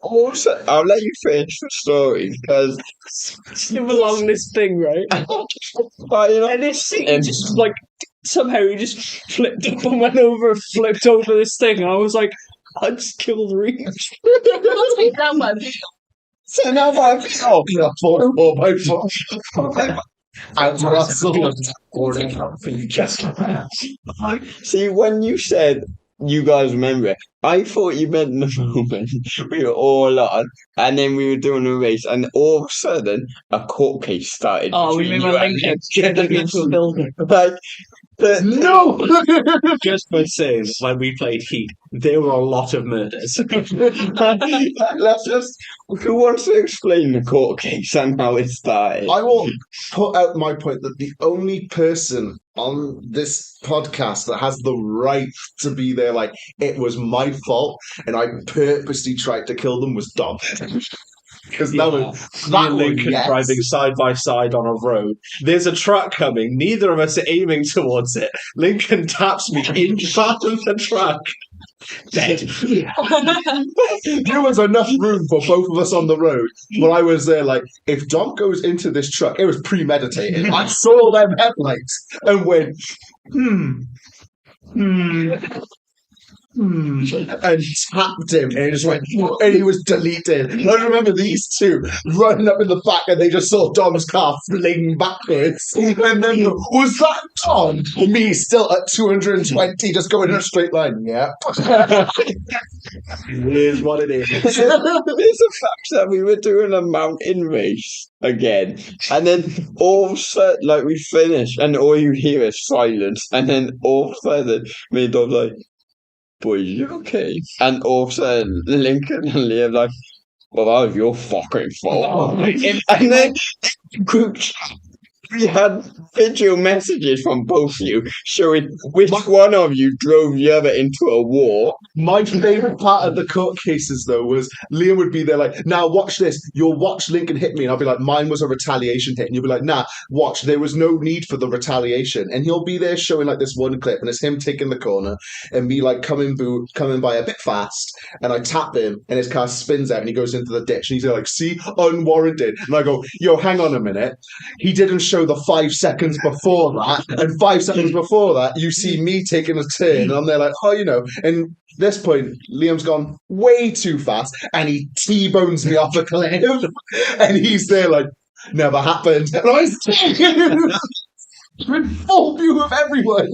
Also, I'll let you finish the story because him along this thing, right? But, you know, and this thing just like somehow he just flipped up and went over and flipped over this thing. And I was like, I just killed Rhys. Let's take that one. So now I've got 4x4. Out Russell. See, when you said you guys remember it, I thought you meant the moment we were all on, and then we were doing a race, and all of a sudden a court case started. Oh, we made my Lincoln into a building. Like, no! Just for saying, when we played Heat, there were a lot of murders. Let's just. Who wants to explain the court case and how it started? I will put out my point that the only person on this podcast that has the right to be there, like, it was my fault and I purposely tried to kill them, was Dom. Because that was Lincoln driving side by side on a road. There's a truck coming. Neither of us are aiming towards it. Lincoln taps me in front of the truck. Dead. There was enough room for both of us on the road. But I was there like, if Dom goes into this truck, it was premeditated. I saw them headlights and went, and tapped him, and he just went, and he was deleted. And I remember these two running up in the back, and they just saw Dom's car fling backwards. And then, was that Dom? Me still at 220, just going in a straight line. Yeah. Here's what it is. There's the fact that we were doing a mountain race again, and then all of a sudden, like, we finished, and all you hear is silence, and then all of a sudden, me and Dom like, boys, you okay? And all of a sudden, Lincoln and Liam like, well, that was your fucking fault. And then group chat, we had video messages from both of you showing which one of you drove the other into a war. My favourite part of the court cases, though, was Liam would be there like, now watch this. You'll watch Lincoln hit me. And I'll be like, mine was a retaliation hit. And you'll be like, nah, watch. There was no need for the retaliation. And he'll be there showing like this one clip, and it's him taking the corner and me like coming by a bit fast. And I tap him and his car spins out and he goes into the ditch. And he's like, see, unwarranted. And I go, yo, hang on a minute. He didn't show the 5 seconds before that. And 5 seconds before that, you see me taking a turn. And I'm there like, oh, you know. And this point, Liam's gone way too fast and he T-bones me off a cliff. And he's there like, never happened. And I was in full view of everyone.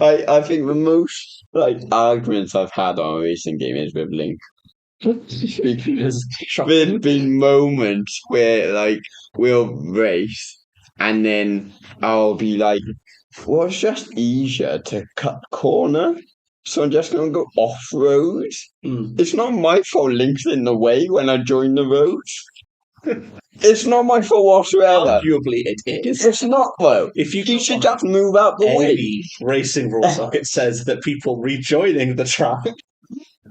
I think the most like arguments I've had on a racing game is with Link. Because there's been moments where like we'll race and then I'll be like, well, it's just easier to cut corner, so I'm just going to go off-road. It's not my fault Link's in the way when I join the road. It's not my fault whatsoever. Arguably, it is. It's not though. If you You should just move out the way. any racing rule socket says that people rejoining the track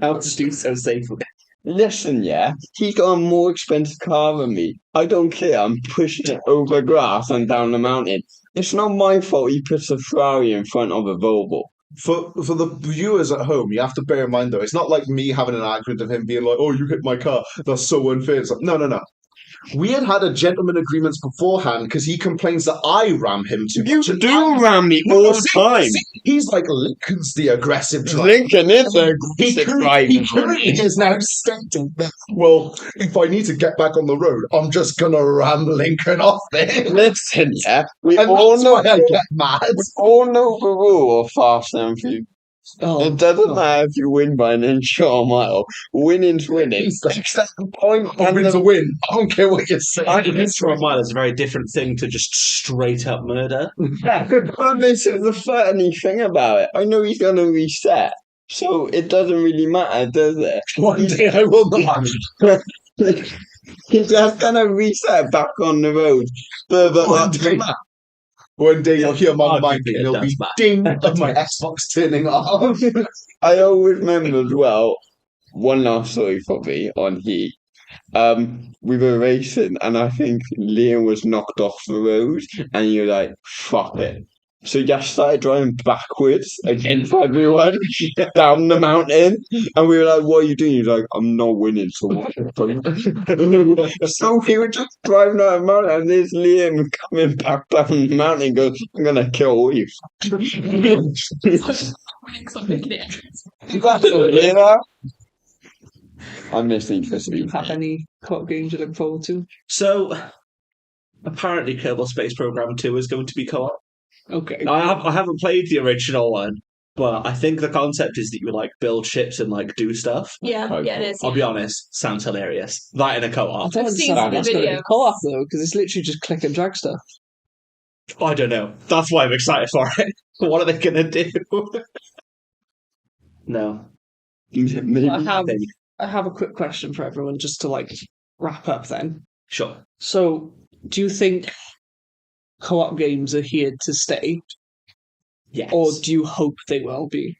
how to do so safely. Listen, yeah, he's got a more expensive car than me. I don't care. I'm pushing it over grass and down the mountain. It's not my fault he puts a Ferrari in front of a Volvo. For the viewers at home, you have to bear in mind though, it's not like me having an argument of him being like, "Oh, you hit my car. That's so unfair." It's like, no. We had a gentleman agreements beforehand because he complains that I ram him too You much. And do ram me all the time. He's like Lincoln's the aggressive driver. Lincoln is a He currently is now stating that, well, if I need to get back on the road, I'm just gonna ram Lincoln off there. Listen, yeah, we And all that's know why I get mad. we all know the rule of fast and furious. Oh, It doesn't matter if you win by an inch or a mile. Winning's winning. That's the point. I'm going to win. I don't care what you say. For a mile is a very different thing to just straight up murder. But this is the funny thing about it. I know he's going to reset, so it doesn't really matter, does it? One day I will not. He's just going to reset back on the road further One up day. the map. One day you'll hear my Arguably, mic and it there'll does be matter. ding of my Xbox turning off. I always remember as well, one last story for me on Heat. We were racing and I think Liam was knocked off the road and you were like, fuck it. So you just started driving backwards against everyone down the mountain. And we were like, what are you doing? He's like, I'm not winning, so what? So we were just driving down the mountain and there's Liam coming back down the mountain and goes, I'm going to kill you. Because I'm making it entrance. You know? I'm missing do you have any co-op games you look forward to? So, apparently, Kerbal Space Program 2 is going to be co-op. Okay. I haven't played the original one, but I think the concept is that you like build ships and like do stuff. Yeah, it is. I'll be honest, sounds hilarious. That in a I co-op. don't I've seen understand some that's going to be videos. co-op though, because it's literally just click and drag stuff. I don't know. That's why I'm excited for it. What are they gonna do? No. Maybe. I have a quick question for everyone just to like wrap up then. Sure. So, do you think co-op games are here to stay, Yes. or do you hope they will be?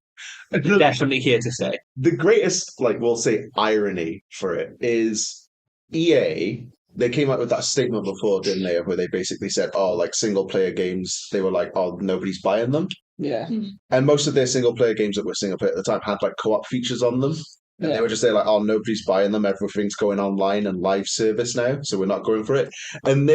Definitely here to stay. The greatest, like, we'll say, irony for it is EA. They came out with that statement before, didn't they? Where they basically said, "Oh, like single player games." They were like, "Oh, nobody's buying them." Yeah. And most of their single player games that were single player at the time had like co-op features on them. And they were just there like, "Oh, nobody's buying them. Everything's going online and live service now, so we're not going for it." And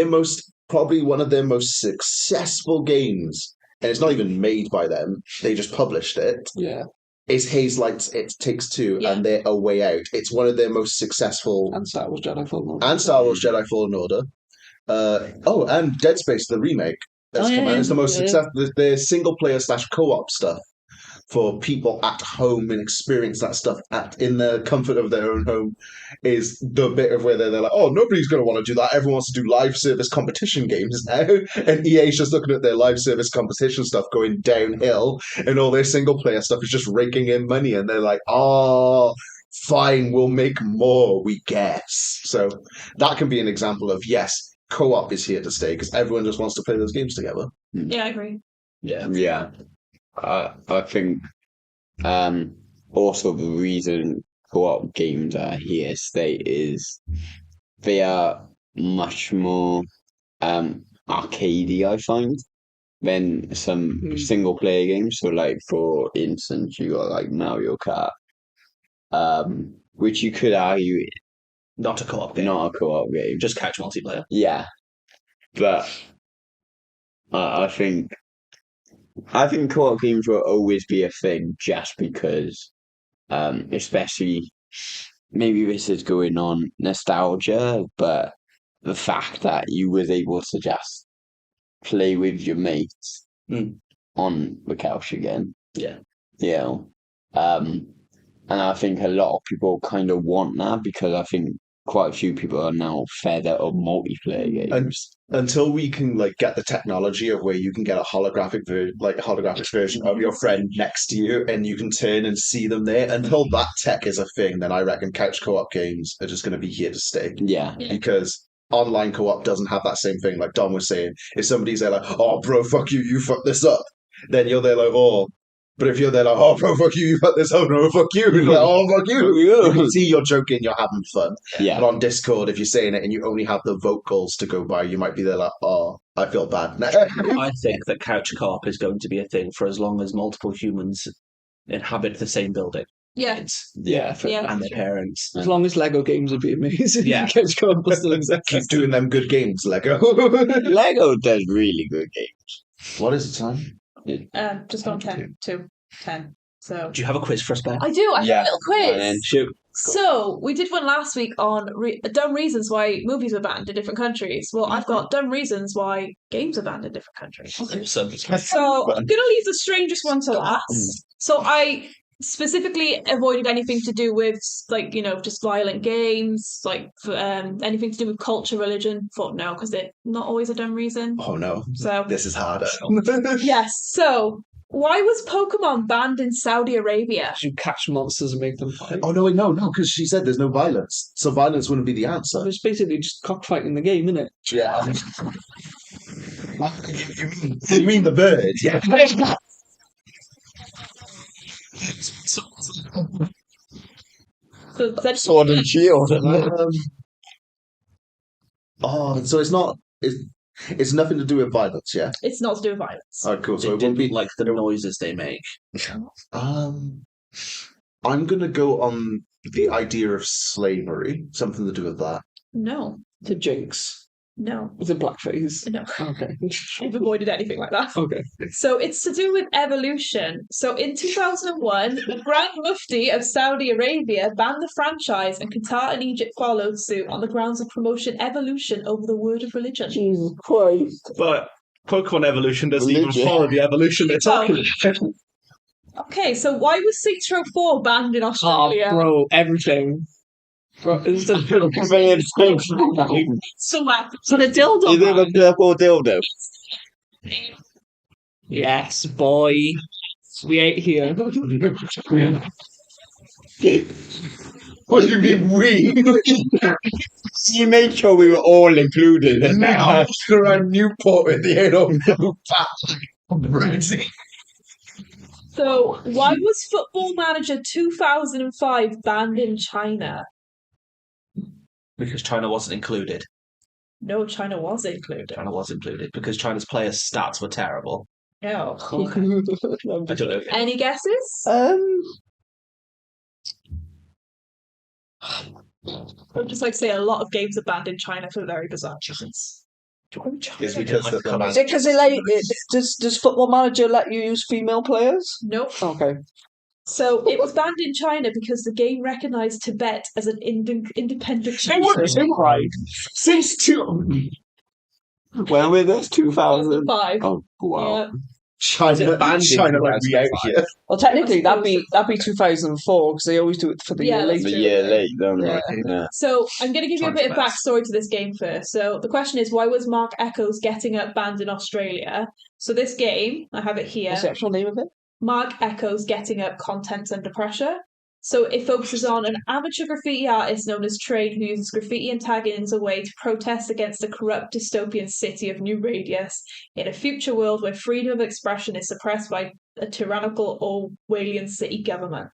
probably one of their most successful games, and it's not even made by them. They just published it. Yeah. Is Haze Light's It Takes Two, Yeah. and they're A Way Out. It's one of their most successful, And Star Wars Jedi Fallen Order. and Star Wars Jedi Fallen Order. And Dead Space, the remake that's come out. It's the most successful. Their single player / co-op stuff for people at home and experience that stuff in the comfort of their own home is the bit of where they're like, "Oh, nobody's going to want to do that. Everyone wants to do live service competition games now." And EA's just looking at their live service competition stuff going downhill, and all their single player stuff is just raking in money. And they're like, "Oh, fine, we'll make more, we guess." So that can be an example of, yes, co-op is here to stay because everyone just wants to play those games together. Yeah, I agree. Yeah. I think also the reason co-op games are here to stay is they are much more arcadey, I find, than some single player games. So like for instance you got like Mario Kart, which you could argue Not a co-op game. not a co-op game. Just couch multiplayer. Yeah. But I think co-op games will always be a thing just because, especially maybe this is going on nostalgia, but the fact that you was able to just play with your mates on the couch again. Yeah. You know, and I think a lot of people kind of want that because I think quite a few people are now fed up of multiplayer games. Until we can like get the technology of where you can get a holographic version of your friend next to you and you can turn and see them there, until that tech is a thing, then I reckon couch co-op games are just going to be here to stay. Yeah. Yeah. Because online co-op doesn't have that same thing. Like Dom was saying, if somebody's there like, "Oh, bro, fuck you, you fucked this up," then you're there like, "Oh." But if you're there like, "Oh, bro, fuck you, you fucked this up," no, fuck you, and you're like, "Oh, fuck you." You can see you're joking, you're having fun. Yeah. But on Discord, if you're saying it and you only have the vocals to go by, you might be there like, "Oh, I feel bad." I think that couch co-op is going to be a thing for as long as multiple humans inhabit the same building. Yeah. Yeah, fair Yeah. enough. And their parents. As long as Lego games would be amazing. Yeah. Couch co-op will still exist. Keep doing them good games, Lego. Lego does really good games. What is the time? Just gone 10 to 10. So Do you have a quiz for us, Ben? I do. I have Yeah. a little quiz. And then shoot. So we did one last week on dumb reasons why movies were banned in different countries. Well, I've got dumb reasons why games are banned in different countries. Awesome. So I'm going to leave the strangest one to last. So I specifically avoided anything to do with, like, just violent games, like anything to do with culture, religion. Thought no, because they're not always a dumb reason. Oh no, So this is harder. yes. So why was Pokemon banned in Saudi Arabia? You catch monsters and make them fight. Oh no, wait, no, because she said there's no violence, so violence wouldn't be the So answer. it's basically just cockfighting the game, isn't it? Yeah. You mean the bird? Yeah. So that's Sword and shield. So it's not. It's nothing to do with violence, yeah. it's not to do with violence. Oh, cool. So They it won't didn't be like the noises they make. I'm gonna go on the idea of slavery. Something to do with that. No, To Jinx. no, Was it blackface? no. Okay. I've avoided anything like that. Okay. So it's to do with evolution. So in 2001, the Grand Mufti of Saudi Arabia banned the franchise, and Qatar and Egypt followed suit on the grounds of promoting evolution over the word of religion. Jesus Christ. But Pokemon evolution doesn't even Religion. follow the evolution they're talking about. Okay, so why was Saints Row 4 banned in Australia? Oh, bro, everything. Bro, it's the So what? So the dildo. Is it a man. purple dildo? Yes, boy. We ain't here. What do you mean we? You made sure we were all included. And Now around Newport with the head of So why was Football Manager 2005 banned in China? Because China wasn't included. No, China was included. China was included because China's players' stats were terrible. No. I don't know. Any guesses? I'd just like to say a lot of games are banned in China for very bizarre reasons. It's because Like the Is it because does Football Manager let you use female players? Nope. Okay. So it was banned in China because the game recognised Tibet as an independent country. Right. Since when were this? 2000? 5. Oh, wow. Yeah. China banned in China like we out 2005? here. Well, technically that'd be 2004 because they always do it for the Yeah, year that's later. A year late, don't Yeah. they? Yeah. So I'm going to give you a bit of Transfers. backstory to this game first. So the question is, why was Mark Echo's Getting Up banned in Australia? So this game, I have it here. What's the actual name of it? Mark Echo's Getting Up Contents Under Pressure. So it focuses on an amateur graffiti artist known as Train who uses graffiti and tagging as a way to protest against the corrupt dystopian city of New Radius in a future world where freedom of expression is suppressed by a tyrannical Orwellian city government.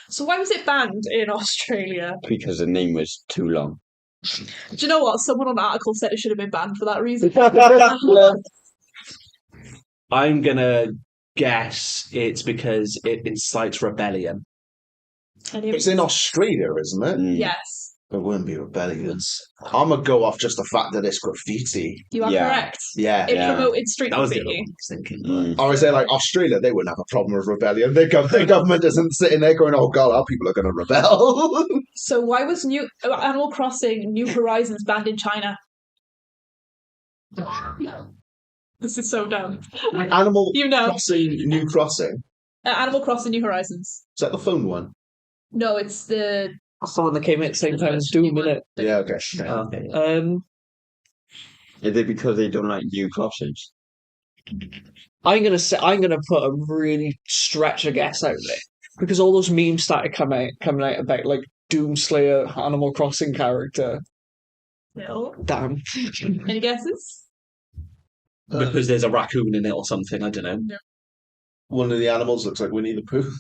So why was it banned in Australia? Because the name was too long. Do you know what? Someone on the article said it should have been banned for that reason. I'm gonna guess it's because it incites rebellion. It's in Australia, isn't it? Mm. Yes, It wouldn't be rebellions. I'm gonna go off just the fact that it's graffiti. you are Yeah. correct. Yeah. It Yeah. promoted street That was the other graffiti. one I was thinking. Mm. Or is it like Australia? They wouldn't have a problem with rebellion. Their government isn't sitting there going, "Oh God, our people are going to rebel." So why was Animal Crossing New Horizons banned in China? This is so dumb. Animal You know, Crossing, New Crossing. Animal Crossing New Horizons. Is that the phone one? No, it's the That's the one that came out at the same time as Doom, innit? Yeah. Okay. Okay. Is it because they don't like new crossings? I'm gonna put a really stretch a guess out there because all those memes started coming out about like Doomslayer Animal Crossing character. No. Damn. Any guesses? Because there's a raccoon in it or something. I don't know. One of the animals looks like Winnie the Pooh.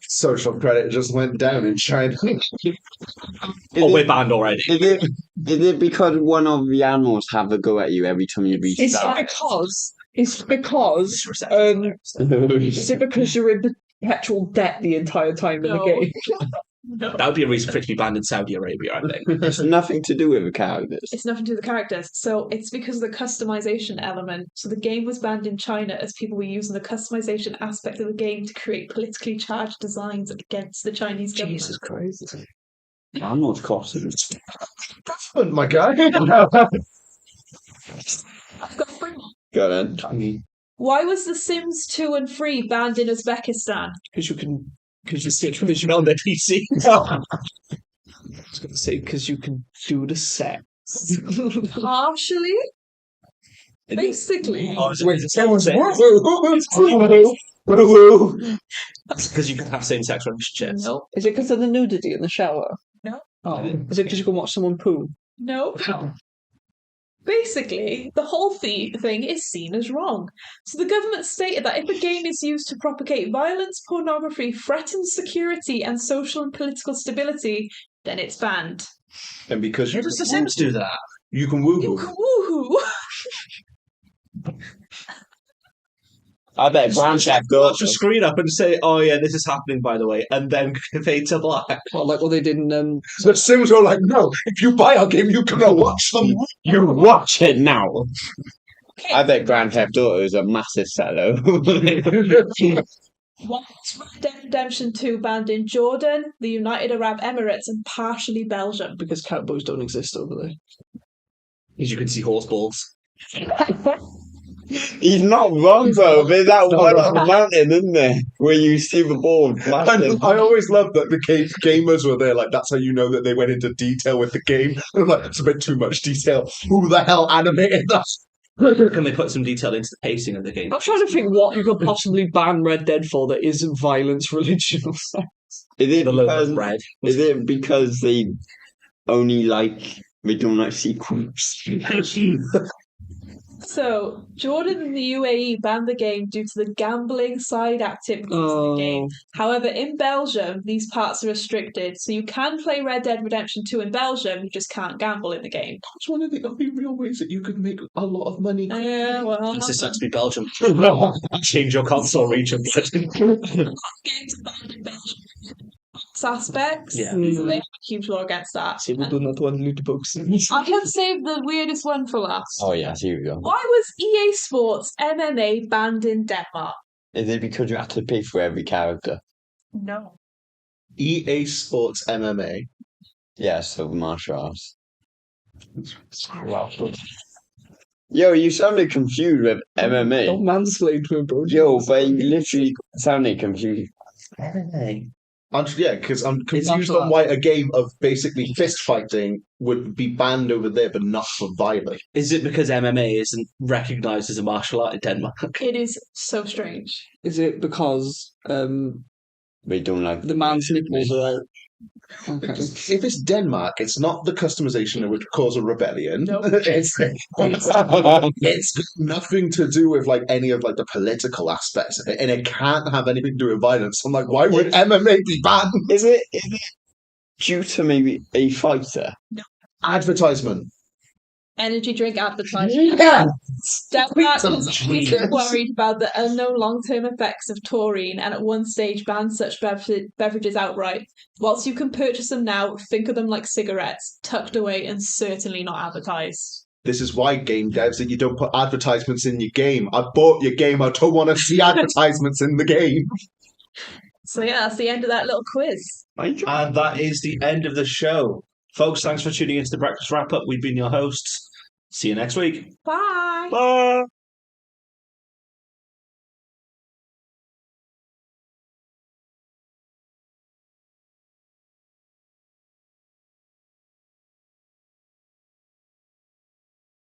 Social credit just went down in China. We're banned already. Is it because one of the animals have a go at you every time you reach It's that? because. Is it because you're in perpetual debt the entire time in the No. game? No. That would be a reason for it to be banned in Saudi Arabia, I think. It's nothing to do with the characters. It's nothing to do with the characters. So it's because of the customization element. So the game was banned in China as people were using the customization aspect of the game to create politically charged designs against the Chinese government. Jesus Christ. Animals costumes. My guy. I've got three more. Go on. Why was The Sims 2 and 3 banned in Uzbekistan? Because you sit vision on their PC. I was going to say, because you can do the sex. Partially? Basically. Oh, Wait, Because you can have same-sex relationships. Nope. is it because of the nudity in the shower? No. Oh. Is it because you can watch someone poo? No. Basically, the whole thing is seen as wrong. So the government stated that if a game is used to propagate violence, pornography, threatens security and social and political stability, then it's banned. And because How does The Sims do that? you can You woohoo. can woohoo! I bet Grand Theft Put your screen up and say, "Oh yeah, this is happening, by the way," and then fade to black. Well, like what they did in The Sims were like, no, if you buy our game, you can watch them. You watch it now. Okay. I bet Grand Theft Auto is a massive seller. Why is Red Dead Redemption 2 banned in Jordan, the United Arab Emirates, and partially Belgium? because cowboys don't exist over there. As you can see, horse balls. He's not wrong though. There's that Not one wrong. on the mountain, isn't there? Where you see the ball flashing. I always loved that the gamers were there. Like, that's how you know that they went into detail with the game. I'm like, it's a bit too much detail. Who the hell animated that? Can they put some detail into the pacing of the game? I'm trying to think what you could possibly ban Red Dead for that isn't violence, religion, or sex. Is it The loaf because, of bread. is it because they only they don't like sequels? So, Jordan and the UAE banned the game due to the gambling side activities in the game. However, in Belgium, these parts are restricted, so you can play Red Dead Redemption 2 in Belgium, you just can't gamble in the game. It's one of the only real ways that you could make a lot of money. Yeah, well, This sucks to be Belgium. Change your console region. games are banned in Belgium. Aspects. Yeah. So they have a huge law against that. See, we do not want loot boxes. I can save the weirdest one for last. Oh yes, here we go. Why was EA Sports MMA banned in Denmark? Is it because you have to pay for every character? No. EA Sports MMA. Yeah, so martial arts. Yo, you sounded confused with MMA. Don't mansplain to him, bro. Yo, but you literally sounded confused. Yeah, because I'm confused martial on why a game of basically fist fighting would be banned over there, but not for violence. Is it because MMA isn't recognised as a martial art in Denmark? It is so strange. Is it because They don't like the man's nipples are out? Okay. If it's Denmark, it's not the customization that would cause a rebellion. Nope. it's got nothing to do with like any of like the political aspects of it, and it can't have anything to do with violence. I'm like, why would MMA be banned? Is it due to maybe a fighter? Advertisement. Energy drink advertising. Yeah. Denmark was deeply worried about the unknown long-term effects of taurine and at one stage banned such beverages outright. Whilst you can purchase them now, think of them like cigarettes, tucked away and certainly not advertised. This is why game devs that you don't put advertisements in your game. I bought your game. I don't want to see advertisements in the game. So yeah, that's the end of that little quiz. And that is the end of the show. Folks, thanks for tuning into the Breakfast Wrap-Up. We've been your hosts. See you next week. Bye! Bye!